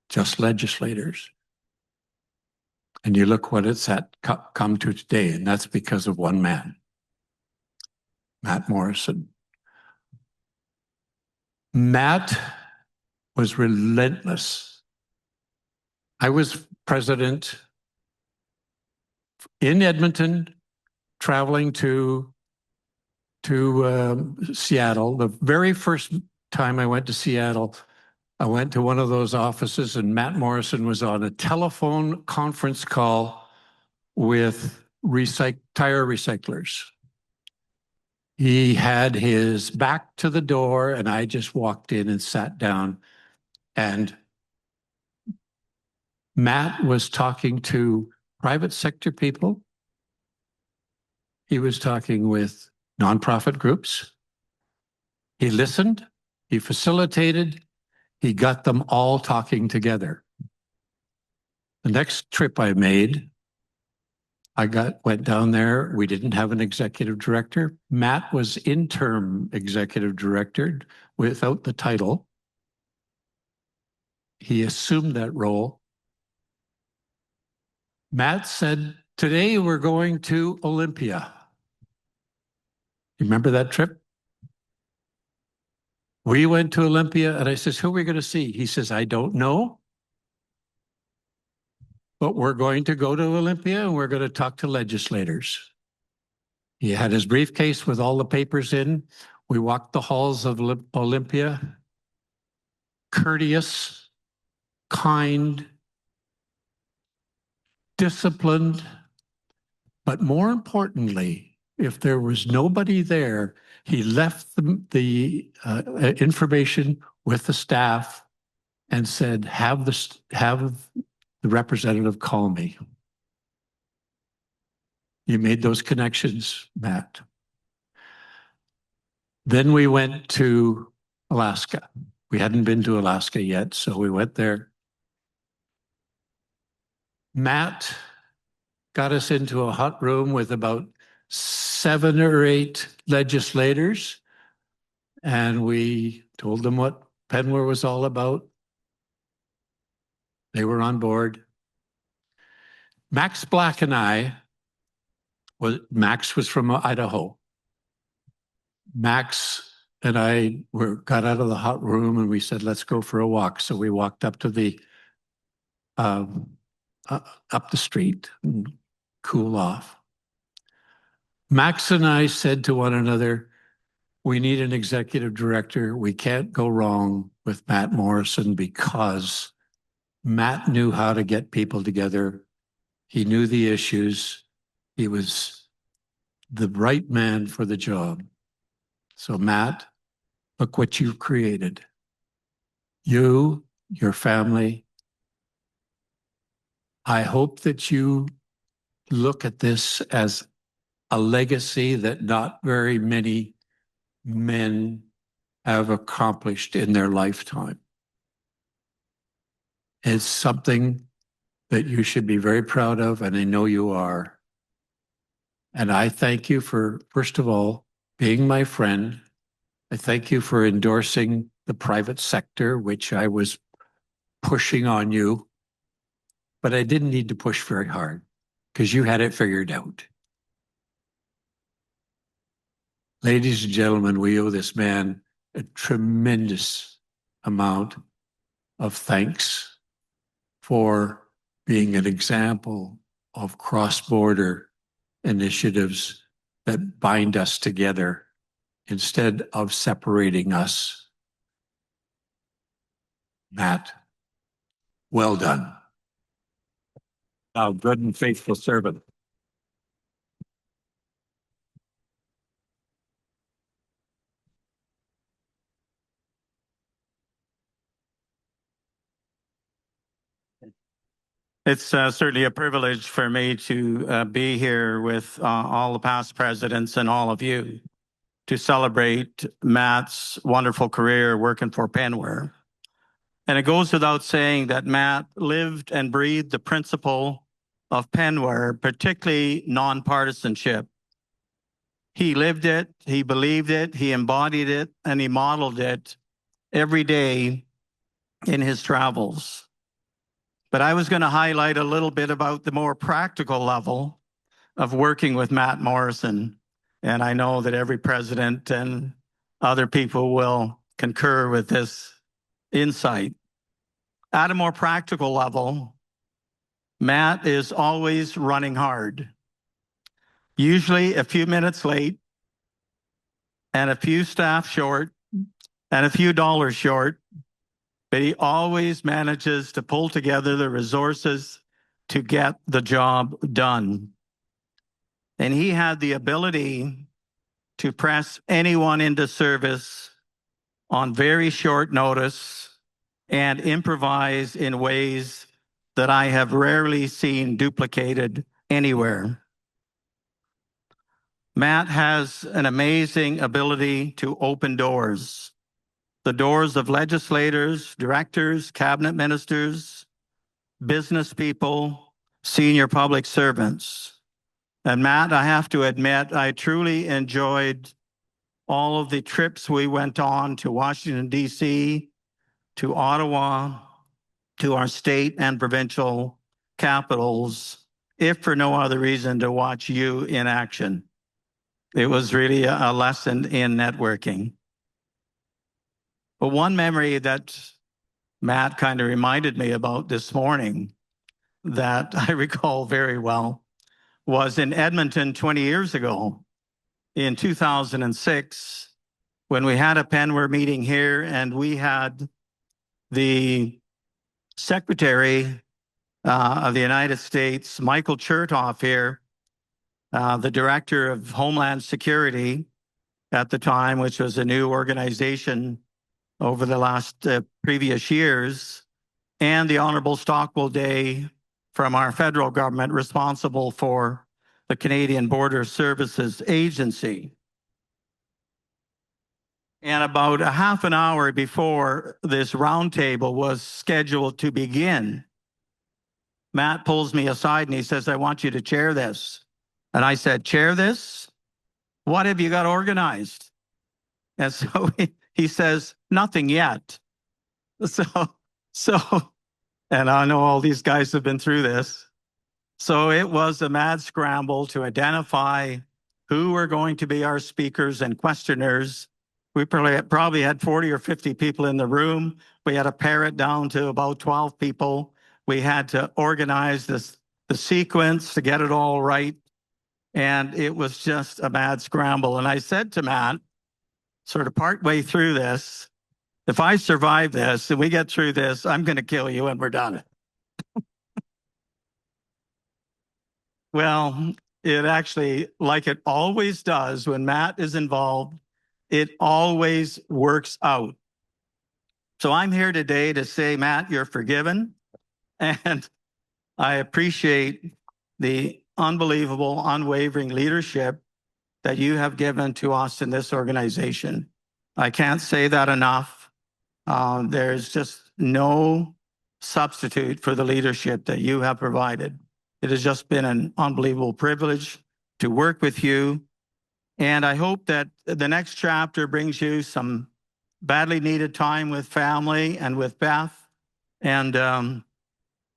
just legislators. And you look what it's come to today, and that's because of one man, Matt Morrison. Matt was relentless. I was president in Edmonton, traveling to Seattle. The very first time I went to Seattle, I went to one of those offices and Matt Morrison was on a telephone conference call with tire recyclers. He had his back to the door and I just walked in and sat down, and Matt was talking to private sector people. He was talking with nonprofit groups. He listened, he facilitated, he got them all talking together. The next trip I made, went down there. We didn't have an executive director. Matt was interim executive director without the title. He assumed that role. Matt said, "Today we're going to Olympia." You remember that trip? We went to Olympia and I says, "Who are we going to see?" He says, "I don't know, but we're going to go to Olympia and we're going to talk to legislators." He had his briefcase with all the papers in. We walked the halls of Olympia, courteous, kind, disciplined, but more importantly, if there was nobody there, he left the information with the staff and said, have the representative call me. You made those connections, Matt. Then we went to Alaska. We hadn't been to Alaska yet, so we went there. Matt got us into a hot room with about 7 or 8 legislators, and we told them what PNWER was all about. They were on board. Max Black and Max was from Idaho. Max and I got out of the hot room and we said, let's go for a walk. So we walked up to the up the street and cool off. Max and I said to one another, we need an executive director. We can't go wrong with Matt Morrison because Matt knew how to get people together. He knew the issues. He was the right man for the job. So Matt, look what you've created. You, your family. I hope that you look at this as a legacy that not very many men have accomplished in their lifetime. It's something that you should be very proud of, and I know you are. And I thank you for, first of all, being my friend. I thank you for endorsing the private sector, which I was pushing on you, but I didn't need to push very hard because you had it figured out. Ladies and gentlemen, we owe this man a tremendous amount of thanks for being an example of cross-border initiatives that bind us together instead of separating us. Matt, well done. Thou good and faithful servant. It's certainly a privilege for me to be here with all the past presidents and all of you to celebrate Matt's wonderful career working for PNWER. And it goes without saying that Matt lived and breathed the principle of PNWER, particularly nonpartisanship. He lived it, he believed it, he embodied it, and he modeled it every day in his travels. But I was going to highlight a little bit about the more practical level of working with Matt Morrison. And I know that every president and other people will concur with this insight. At a more practical level, Matt is always running hard, usually a few minutes late and a few staff short and a few dollars short, but he always manages to pull together the resources to get the job done. And he had the ability to press anyone into service on very short notice and improvise in ways that I have rarely seen duplicated anywhere. Matt has an amazing ability to open doors. The doors of legislators, directors, cabinet ministers, business people, senior public servants. And Matt, I have to admit, I truly enjoyed all of the trips we went on to Washington, D.C., to Ottawa, to our state and provincial capitals, if for no other reason to watch you in action. It was really a lesson in networking. But one memory that Matt kind of reminded me about this morning that I recall very well was in Edmonton 20 years ago, in 2006, when we had a PNWER meeting here and we had the Secretary of the United States, Michael Chertoff here, the Director of Homeland Security at the time, which was a new organization over the last previous years, and the Honorable Stockwell Day from our federal government responsible for the Canadian Border Services Agency. And about a half an hour before this roundtable was scheduled to begin, Matt pulls me aside and he says, I want you to chair this. And I said, chair this? What have you got organized? And so he says, nothing yet. So, and I know all these guys have been through this. So it was a mad scramble to identify who were going to be our speakers and questioners. We probably had 40 or 50 people in the room. We had to pare it down to about 12 people. We had to organize the sequence to get it all right. And it was just a mad scramble. And I said to Matt, sort of partway through this, if I survive this and we get through this, I'm going to kill you and we're done. Well, it actually, like it always does when Matt is involved, it always works out. So I'm here today to say, Matt, you're forgiven. And I appreciate the unbelievable, unwavering leadership that you have given to us in this organization. I can't say that enough. There's just no substitute for the leadership that you have provided. It has just been an unbelievable privilege to work with you. And I hope that the next chapter brings you some badly needed time with family and with Beth. And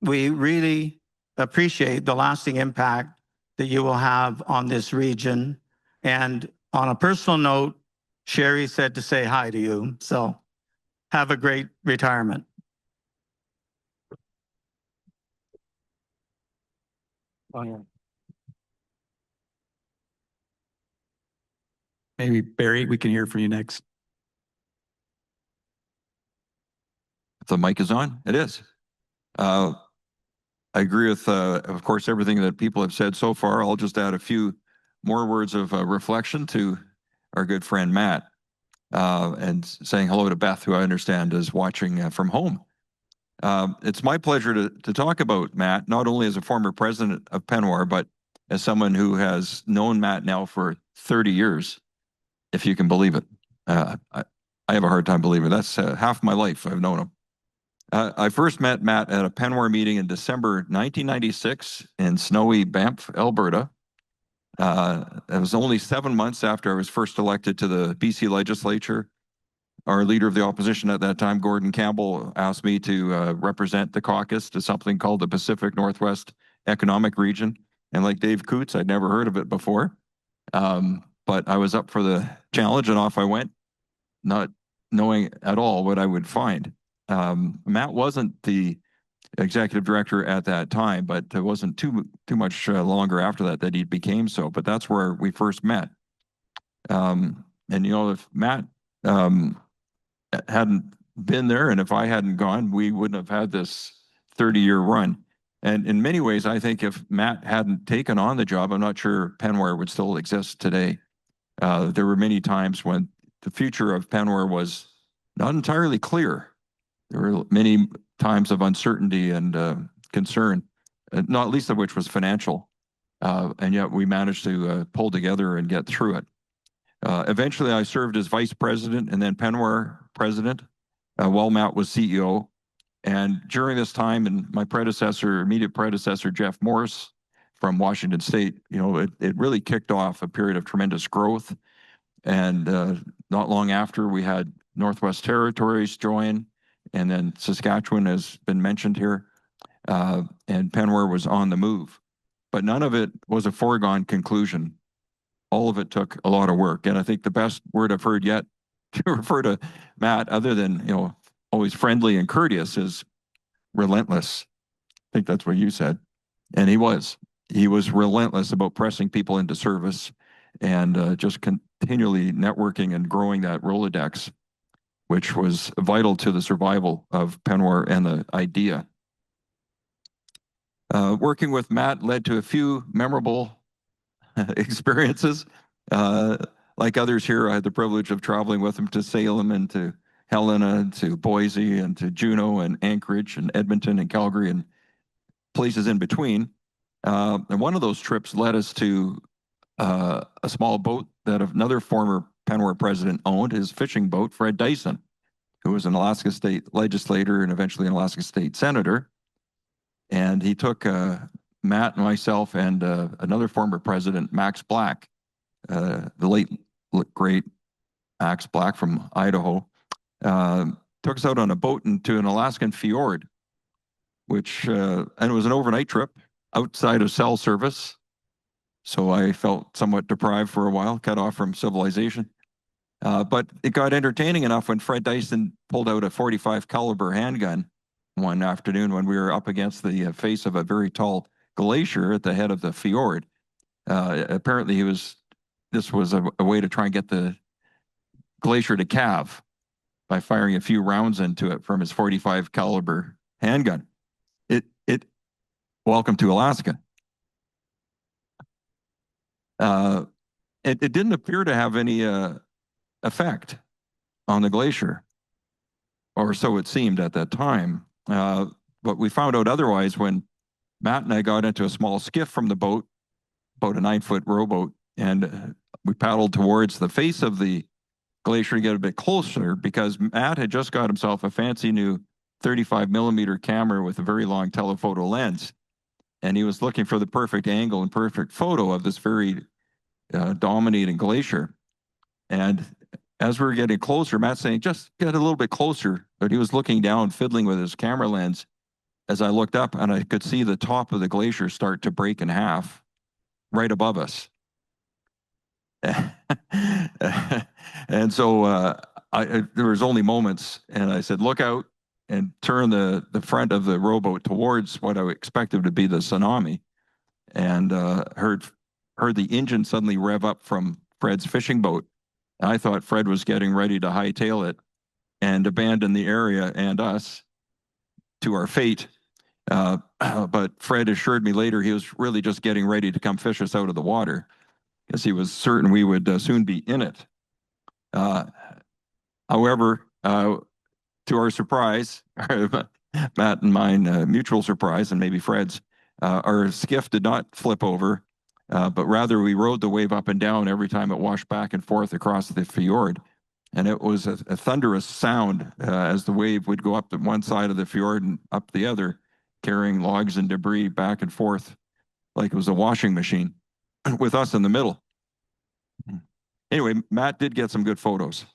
we really appreciate the lasting impact that you will have on this region. And on a personal note, Sherry said to say hi to you. So have a great retirement. Maybe Barry, we can hear from you next. If the mic is on, it is. I agree with, of course, everything that people have said so far. I'll just add a few more words of reflection to our good friend Matt, and saying hello to Beth, who I understand is watching from home. It's my pleasure to talk about Matt, not only as a former president of PNWER, but as someone who has known Matt now for 30 years, if you can believe it. I have a hard time believing it. That's half my life I've known him. I first met Matt at a PNWER meeting in December 1996 in snowy Banff, Alberta. It was only 7 months after I was first elected to the BC legislature. Our leader of the opposition at that time, Gordon Campbell, asked me to represent the caucus to something called the Pacific Northwest Economic Region. And like Dave Coots, I'd never heard of it before. But I was up for the challenge and off I went, not knowing at all what I would find. Matt wasn't the executive director at that time, but it wasn't too much longer after that he became so. But that's where we first met. And you know, if Matt hadn't been there, and if I hadn't gone, we wouldn't have had this 30-year run. And in many ways, I think if Matt hadn't taken on the job, I'm not sure PNWER would still exist today. There were many times when the future of PNWER was not entirely clear. There were many times of uncertainty and concern, not least of which was financial. And yet we managed to pull together and get through it. Eventually, I served as vice president and then PNWER president while Matt was CEO. And during this time, and my predecessor, immediate predecessor, Jeff Morris from Washington State, you know, it really kicked off a period of tremendous growth. And not long after, we had Northwest Territories join, and then Saskatchewan has been mentioned here, and PNWER was on the move. But none of it was a foregone conclusion. All of it took a lot of work. And I think the best word I've heard yet to refer to Matt, other than, you know, always friendly and courteous, is relentless. I think that's what you said. And he was relentless about pressing people into service and just continually networking and growing that Rolodex, which was vital to the survival of PNWER and the idea. Working with Matt led to a few memorable experiences. Like others here, I had the privilege of traveling with him to Salem and to Helena, to Boise, and to Juneau, and Anchorage, and Edmonton, and Calgary, and places in between. And one of those trips led us to a small boat that another former PNWER president owned, his fishing boat, Fred Dyson, who was an Alaska State legislator and eventually an Alaska State senator. And he took Matt and myself and another former president, Max Black, the late, great Max Black from Idaho, took us out on a boat into an Alaskan fjord, which, and it was an overnight trip outside of cell service. So I felt somewhat deprived for a while, cut off from civilization. But it got entertaining enough when Fred Dyson pulled out a .45 caliber handgun one afternoon when we were up against the face of a very tall glacier at the head of the fjord. Apparently this was a way to try and get the glacier to calve by firing a few rounds into it from his .45 caliber handgun. Welcome to Alaska. It didn't appear to have any effect on the glacier, or so it seemed at that time. But we found out otherwise when Matt and I got into a small skiff from the boat, about a 9-foot rowboat, and we paddled towards the face of the glacier to get a bit closer because Matt had just got himself a fancy new 35mm camera with a very long telephoto lens. And he was looking for the perfect angle and perfect photo of this very dominating glacier. And as we were getting closer, Matt's saying, just get a little bit closer. But he was looking down, fiddling with his camera lens as I looked up, and I could see the top of the glacier start to break in half right above us. And so there was only moments, and I said, look out, and turn the front of the rowboat towards what I expected to be the tsunami, and heard the engine suddenly rev up from Fred's fishing boat. I thought Fred was getting ready to hightail it and abandon the area and us to our fate. But Fred assured me later he was really just getting ready to come fish us out of the water because he was certain we would soon be in it. However, to our surprise, Matt and mine mutual surprise, and maybe Fred's, our skiff did not flip over, but rather we rode the wave up and down every time it washed back and forth across the fjord. And it was a thunderous sound as the wave would go up to one side of the fjord and up the other, carrying logs and debris back and forth like it was a washing machine with us in the middle. Anyway, Matt did get some good photos.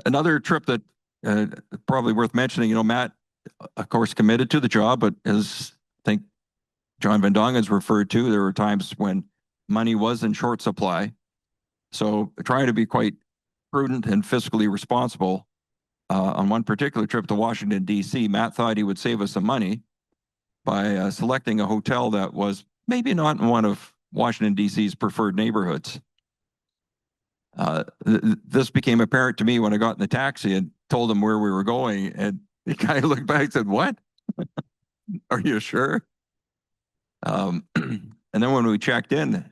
Another trip that probably worth mentioning, Matt, of course, committed to the job, but as I think John Van Dongen's referred to, there were times when money was in short supply. So trying to be quite prudent and fiscally responsible. On one particular trip to Washington, D.C., Matt thought he would save us some money by selecting a hotel that was maybe not in one of Washington, D.C.'s preferred neighborhoods. This became apparent to me when I got in the taxi and told him where we were going. And the guy looked back and said, "What? Are you sure?" And then when we checked in,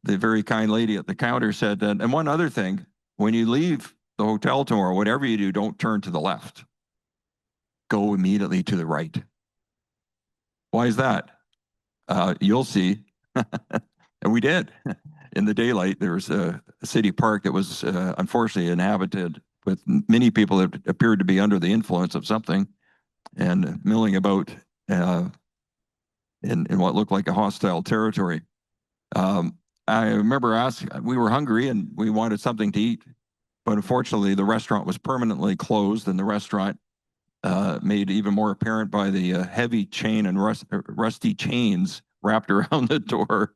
the very kind lady at the counter said, and one other thing, when you leave the hotel tomorrow, whatever you do, don't turn to the left. Go immediately to the right. Why is that? You'll see. And we did. In the daylight, there was a city park that was unfortunately inhabited with many people that appeared to be under the influence of something and milling about in what looked like a hostile territory. I remember we were hungry and we wanted something to eat, but unfortunately the restaurant was permanently closed, and the restaurant made even more apparent by the heavy chain and rusty chains wrapped around the door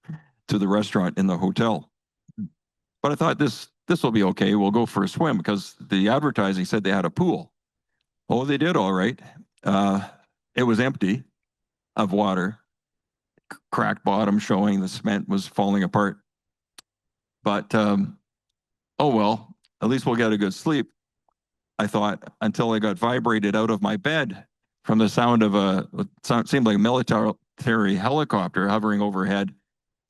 to the restaurant in the hotel. But I thought this will be okay. We'll go for a swim because the advertising said they had a pool. Oh, they did, all right. It was empty of water, cracked bottom showing the cement was falling apart. But oh well, at least we'll get a good sleep, I thought, until I got vibrated out of my bed from the sound of it seemed like a military helicopter hovering overhead,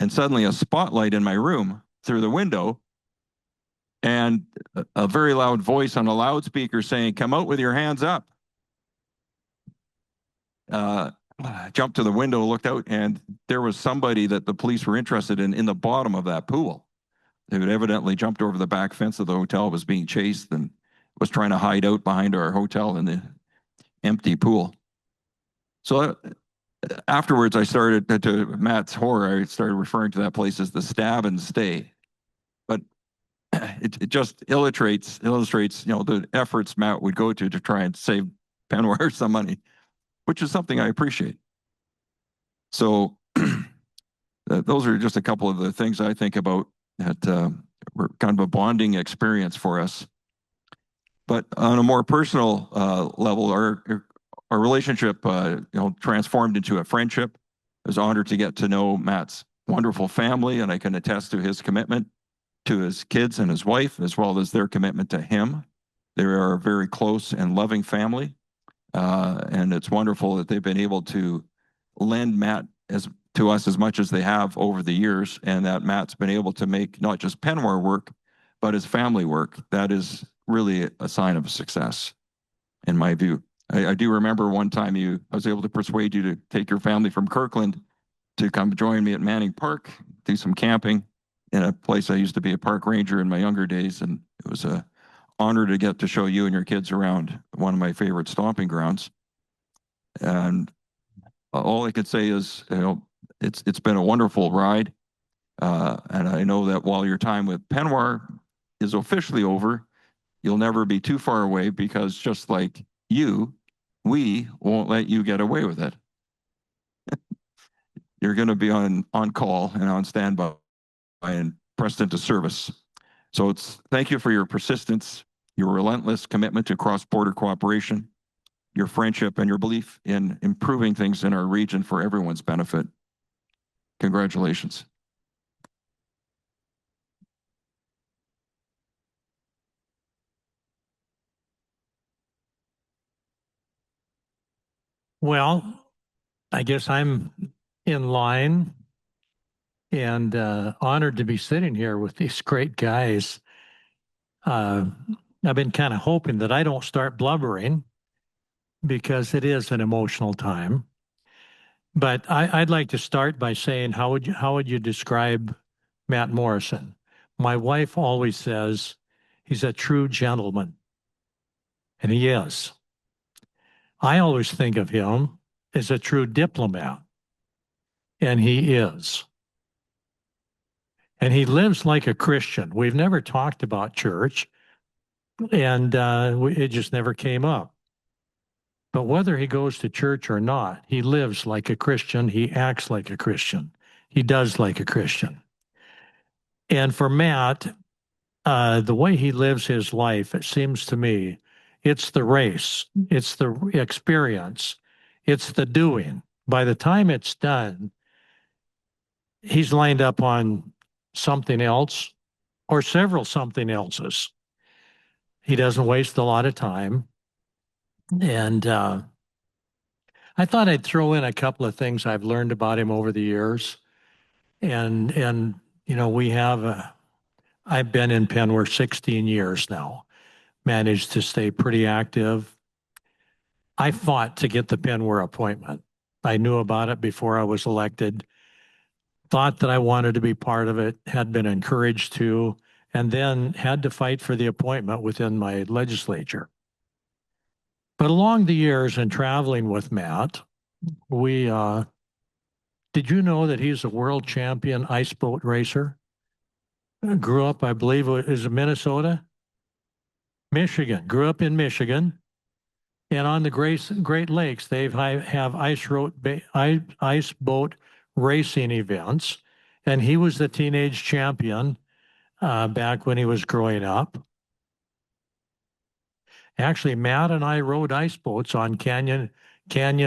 and suddenly a spotlight in my room through the window, and a very loud voice on a loudspeaker saying, "Come out with your hands up." I jumped to the window, looked out, and there was somebody that the police were interested in the bottom of that pool. They had evidently jumped over the back fence of the hotel, was being chased, and was trying to hide out behind our hotel in the empty pool. So afterwards, I started, to Matt's horror, I started referring to that place as the Stab and Stay. But it just illustrates, the efforts Matt would go to try and save PNWER some money, which is something I appreciate. So those are just a couple of the things I think about that were kind of a bonding experience for us. But on a more personal level, our relationship, transformed into a friendship. I was honored to get to know Matt's wonderful family, and I can attest to his commitment to his kids and his wife, as well as their commitment to him. They are a very close and loving family, and it's wonderful that they've been able to lend Matt to us as much as they have over the years, and that Matt's been able to make not just PNWER work, but his family work. That is really a sign of success, in my view. I do remember one time I was able to persuade you to take your family from Kirkland to come join me at Manning Park, do some camping. in a place I used to be a park ranger in my younger days, and it was a honor to get to show you and your kids around one of my favorite stomping grounds. And all I could say is, it's been a wonderful ride. And I know that while your time with PNWER is officially over, you'll never be too far away, because just like you, we won't let you get away with it. You're going to be on call and on standby and pressed into service. So thank you for your persistence, your relentless commitment to cross-border cooperation, your friendship, and your belief in improving things in our region for everyone's benefit. Congratulations. Well, I guess I'm in line and honored to be sitting here with these great guys. I've been kind of hoping that I don't start blubbering, because it is an emotional time. But I'd like to start by saying, how would you describe Matt Morrison? My wife always says he's a true gentleman, and he is. I always think of him as a true diplomat, and he is. And he lives like a Christian. We've never talked about church, and it just never came up. But whether he goes to church or not, he lives like a Christian. He acts like a Christian. He does like a Christian. And for Matt, the way he lives his life, it seems to me, it's the race, it's the experience, it's the doing. By the time it's done, he's lined up on something else or several something else's. He doesn't waste a lot of time. And I thought I'd throw in a couple of things I've learned about him over the years. And I've been in PNWER 16 years now, managed to stay pretty active. I fought to get the PNWER appointment. I knew about it before I was elected, thought that I wanted to be part of it, had been encouraged to, and then had to fight for the appointment within my legislature. But along the years and traveling with Matt, did you know that he's a world champion ice boat racer? Grew up, I believe, is it Minnesota? Michigan. Grew up in Michigan. And on the Great Lakes, they have ice boat racing events. And he was the teenage champion back when he was growing up. Actually, Matt and I rode ice boats on Canyon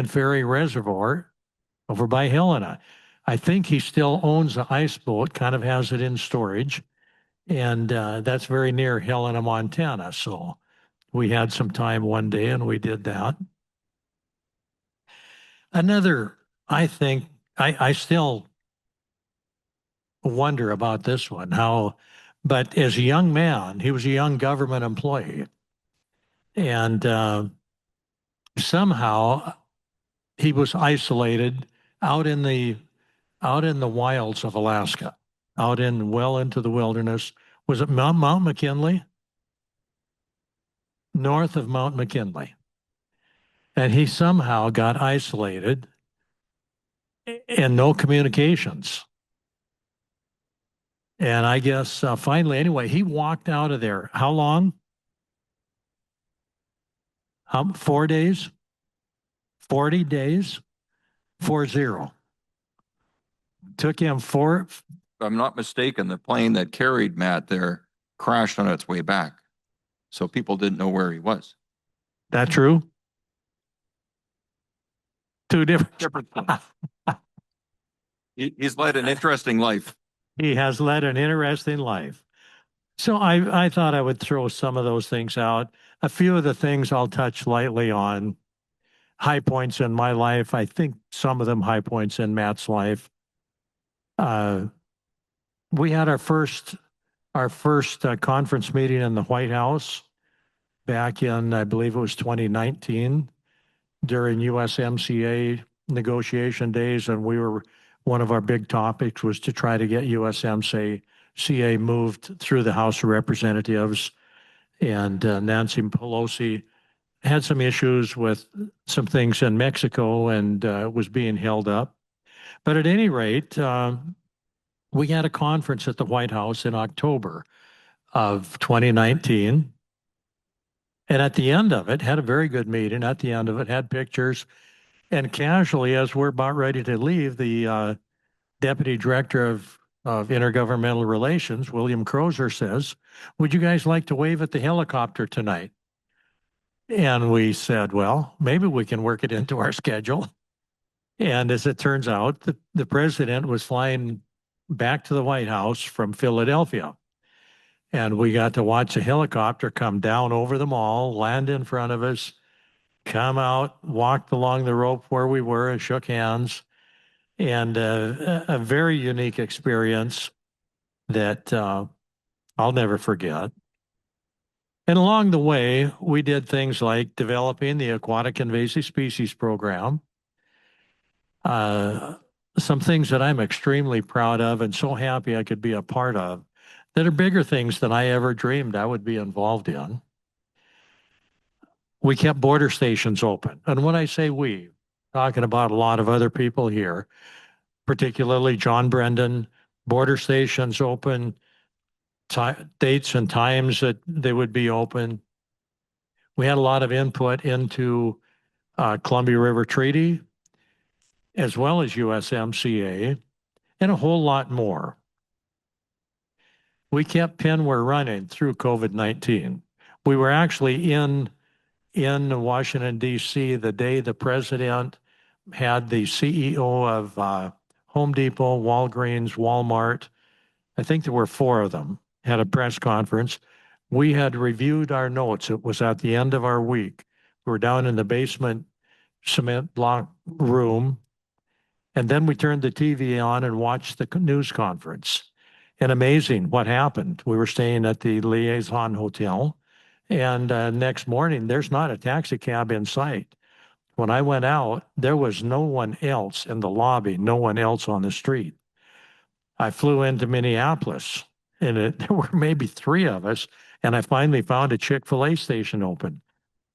Ferry Reservoir over by Helena. I think he still owns the ice boat, kind of has it in storage. And that's very near Helena, Montana. So we had some time one day and we did that. Another, I think, I still wonder about this one, but as a young man, he was a young government employee. And somehow he was isolated out in the wilds of Alaska, well into the wilderness. Was it Mount McKinley? North of Mount McKinley. And he somehow got isolated and no communications. And I guess finally, anyway, he walked out of there. How long? 4 days? 40 days? 40. Took him four. If I'm not mistaken, the plane that carried Matt there crashed on its way back. So people didn't know where he was. That true? Two different. He's led an interesting life. He has led an interesting life. So I thought I would throw some of those things out. A few of the things I'll touch lightly on. High points in my life. I think some of them high points in Matt's life. We had our first conference meeting in the White House back in, I believe it was 2019, during USMCA negotiation days, and one of our big topics was to try to get USMCA CA moved through the House of Representatives, and Nancy Pelosi had some issues with some things in Mexico and was being held up. But at any rate, we had a conference at the White House in October of 2019. And at the end of it, had a very good meeting. At the end of it, had pictures. And casually, as we're about ready to leave, the Deputy Director of Intergovernmental Relations, William Crozer, says, "Would you guys like to wave at the helicopter tonight?" And we said, well, maybe we can work it into our schedule. And as it turns out, the president was flying back to the White House from Philadelphia. And we got to watch a helicopter come down over the mall, land in front of us, come out, walked along the rope where we were and shook hands. And a very unique experience that I'll never forget. And along the way, we did things like developing the Aquatic Invasive Species Program. Some things that I'm extremely proud of and so happy I could be a part of that are bigger things than I ever dreamed I would be involved in. We kept border stations open. And when I say we, talking about a lot of other people here, particularly John Brendan, border stations open, dates and times that they would be open. We had a lot of input into Columbia River Treaty, as well as USMCA, and a whole lot more. We kept PNWER running through COVID-19. We were actually in Washington, D.C. the day the president had the CEO of Home Depot, Walgreens, Walmart, I think there were 4 of them, had a press conference. We had reviewed our notes. It was at the end of our week. We were down in the basement cement block room. And then we turned the TV on and watched the news conference. And amazing what happened. We were staying at the Liaison Hotel. And next morning, there's not a taxi cab in sight. When I went out, there was no one else in the lobby, no one else on the street. I flew into Minneapolis, and there were maybe 3 of us, and I finally found a Chick-fil-A station open.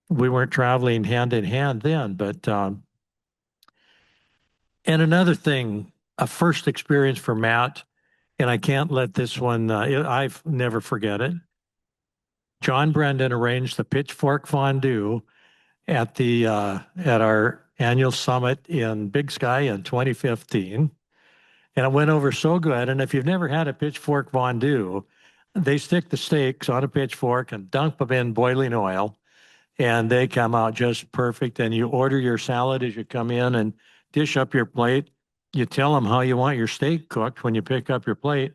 We weren't traveling hand in hand then, but and another thing, a first experience for Matt, and I can't let this one, I've never forget it. John Brendan arranged the pitchfork fondue at our annual summit in Big Sky in 2015. And it went over so good. And if you've never had a pitchfork fondue, they stick the steaks on a pitchfork and dunk them in boiling oil, and they come out just perfect. And you order your salad as you come in and dish up your plate. You tell them how you want your steak cooked when you pick up your plate.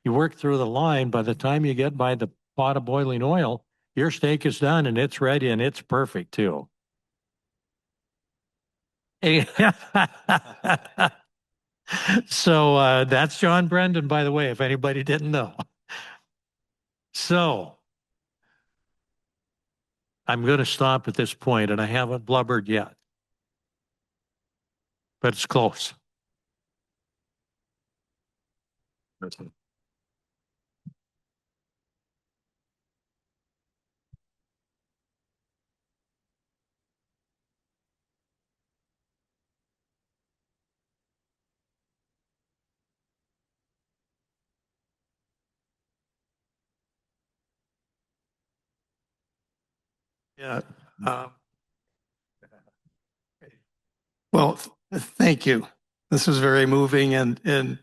You work through the line. By the time you get by the pot of boiling oil, your steak is done and it's ready and it's perfect too. So that's John Brendan, by the way, if anybody didn't know. So I'm going to stop at this point, and I haven't blubbered yet, but it's close. Yeah. Well, thank you. This was very moving, and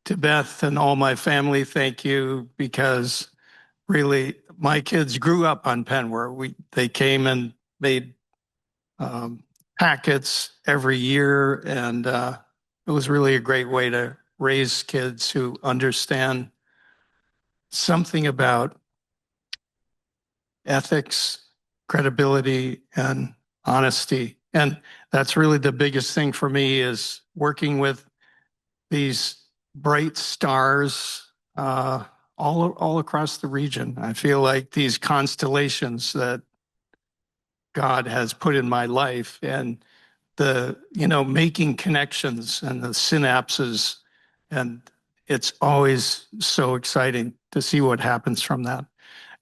to Beth and all my family, thank you, because really my kids grew up on PNWER. They came and made packets every year, and it was really a great way to raise kids who understand something about ethics, credibility, and honesty. And that's really the biggest thing for me, is working with these bright stars all across the region. I feel like these constellations that God has put in my life, and making connections and the synapses, and it's always so exciting to see what happens from that.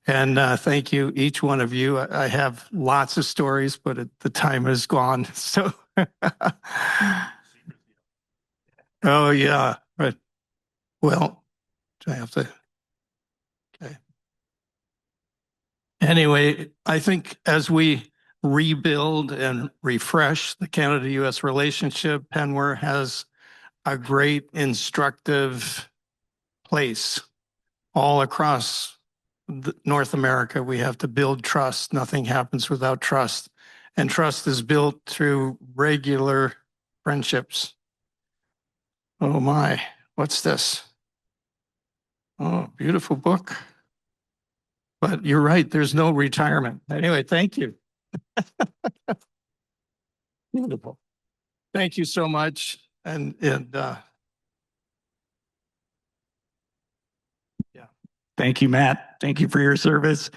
And thank you, each one of you. I have lots of stories, but the time is gone. So, oh yeah, but well, I have to. Okay. Anyway, I think as we rebuild and refresh the Canada-U.S. relationship, PNWER has a great instructive place all across North America. We have to build trust. Nothing happens without trust. And trust is built through regular friendships. Oh my, what's this? Oh, beautiful book. But you're right, there's no retirement. Anyway, thank you. Beautiful. Thank you so much. And yeah. Thank you, Matt. Thank you for your service.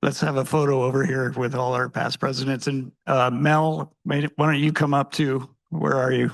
Let's have a photo over here with all our past presidents. And Mel, why don't you come up too? Where are you?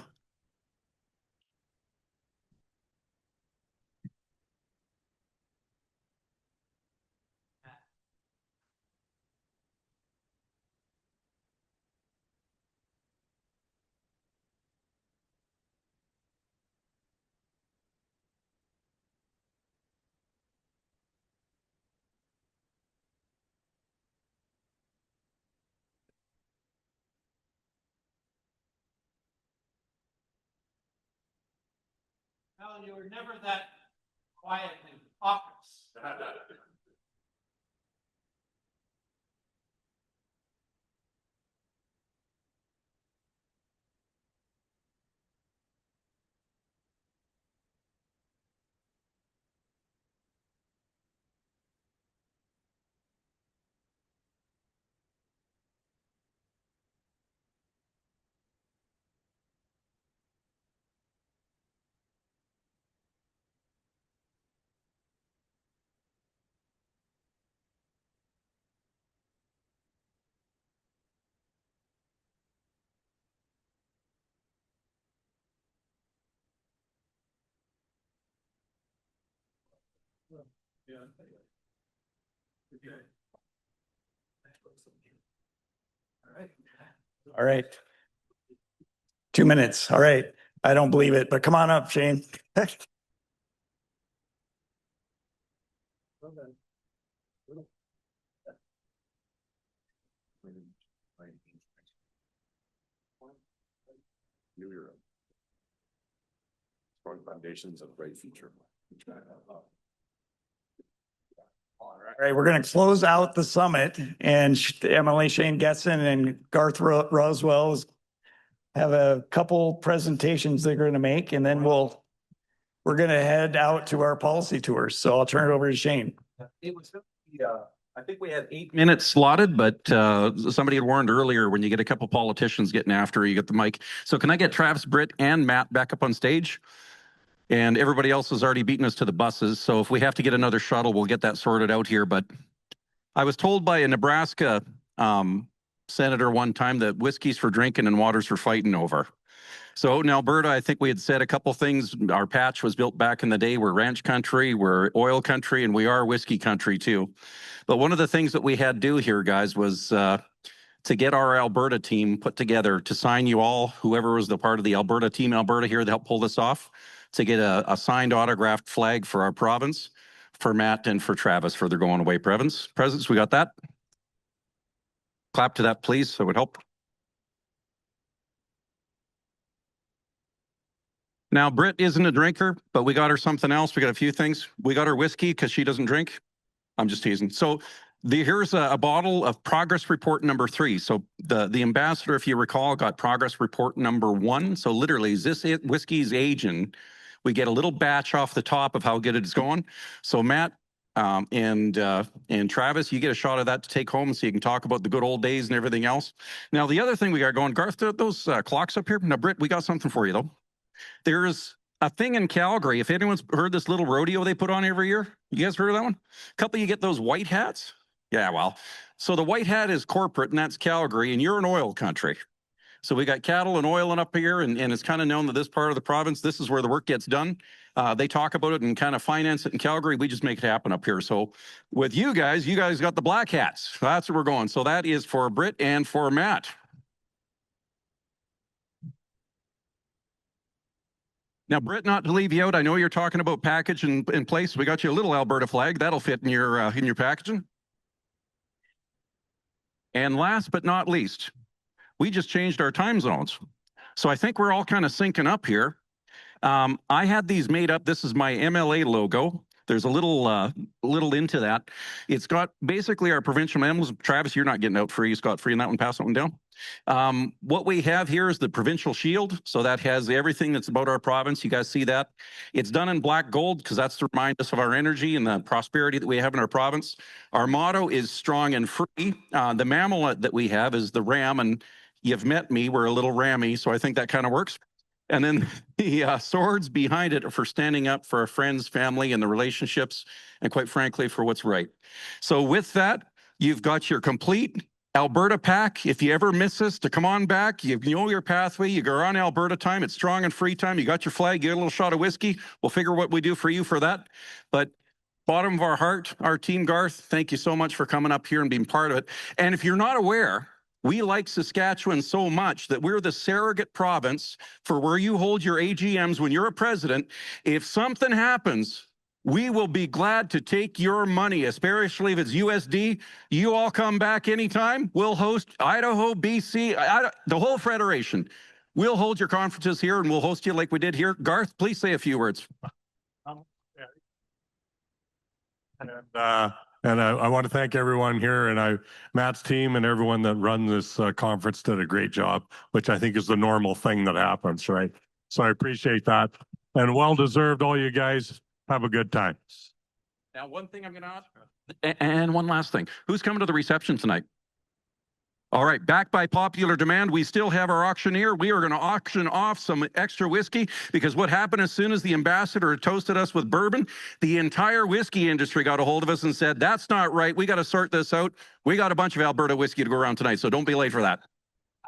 Well, you were never that quiet in office. Yeah. All right. 2 minutes. All right. I don't believe it, but come on up, Shane. Strong foundations of great future. All right, we're going to close out the summit, and Emily Shane Getson and Garth Roswell have a couple presentations they're going to make, and then we're going to head out to our policy tours. So I'll turn it over to Shane. It was I think we had 8 minutes slotted, but somebody had warned earlier when you get a couple politicians getting after you get the mic. So can I get Travis, Britt, and Matt back up on stage? And everybody else has already beaten us to the buses. So if we have to get another shuttle, we'll get that sorted out here. But I was told by a Nebraska senator one time that whiskey's for drinking and water's for fighting over. So in Alberta, I think we had said a couple things. Our patch was built back in the day. We're ranch country, we're oil country, and we are whiskey country too. But one of the things that we had to do here, guys, was to get our Alberta team put together to sign you all, whoever was the part of the Alberta team, Alberta here, to help pull this off, to get a signed autographed flag for our province, for Matt and for Travis for their going away presents. We got that? Clap to that, please. That would help. Now, Britt isn't a drinker, but we got her something else. We got a few things. We got her whiskey because she doesn't drink. I'm just teasing. So here's a bottle of progress report number 3. So the ambassador, if you recall, got progress report number 1. So literally, is this it? Whiskey's aging. We get a little batch off the top of how good it's going. So Matt and Travis, you get a shot of that to take home so you can talk about the good old days and everything else. Now, the other thing we got going, Garth, those clocks up here. Now, Britt, we got something for you, though. There's a thing in Calgary. If anyone's heard this little rodeo they put on every year, you guys heard of that one? A couple of you get those white hats. Yeah, well, so the white hat is corporate, and that's Calgary, and you're an oil country. So we got cattle and oil up here, and it's kind of known that this part of the province, this is where the work gets done. They talk about it and kind of finance it in Calgary. We just make it happen up here. So with you guys got the black hats. That's where we're going. So that is for Britt and for Matt. Now, Britt, not to leave you out, I know you're talking about package in place. We got you a little Alberta flag. That'll fit in your packaging. And last but not least, we just changed our time zones. So I think we're all kind of syncing up here. I had these made up. This is my MLA logo. There's a little into that. It's got basically our provincial emblems. Travis, you're not getting out free, Scott free on that one. Pass that one down. What we have here is the provincial shield. So that has everything that's about our province. You guys see that? It's done in black gold because that's to remind us of our energy and the prosperity that we have in our province. Our motto is strong and free. The mammal that we have is the ram, and you've met me. We're a little rammy, so I think that kind of works. And then the swords behind it are for standing up for our friends, family, and the relationships, and quite frankly, for what's right. So with that, you've got your complete Alberta pack. If you ever miss us, to come on back, you know your pathway. You go on Alberta time. It's strong and free time. You got your flag. You get a little shot of whiskey. We'll figure what we do for you for that. But bottom of our heart, our team, Garth, thank you so much for coming up here and being part of it. And if you're not aware, we like Saskatchewan so much that we're the surrogate province for where you hold your AGMs when you're a president. If something happens, we will be glad to take your money, especially if it's USD. You all come back anytime. We'll host Idaho, BC, the whole federation. We'll hold your conferences here and we'll host you like we did here. Garth, please say a few words. And I want to thank everyone here, and Matt's team and everyone that run this conference did a great job, which I think is the normal thing that happens, right? So I appreciate that, and well deserved. All you guys have a good time. Now, one thing I'm going to ask, and one last thing: who's coming to the reception tonight? All right, back by popular demand, we still have our auctioneer. We are going to auction off some extra whiskey because what happened as soon as the ambassador toasted us with bourbon, the entire whiskey industry got a hold of us and said, that's not right. We got to sort this out. We got a bunch of Alberta whiskey to go around tonight, so don't be late for that.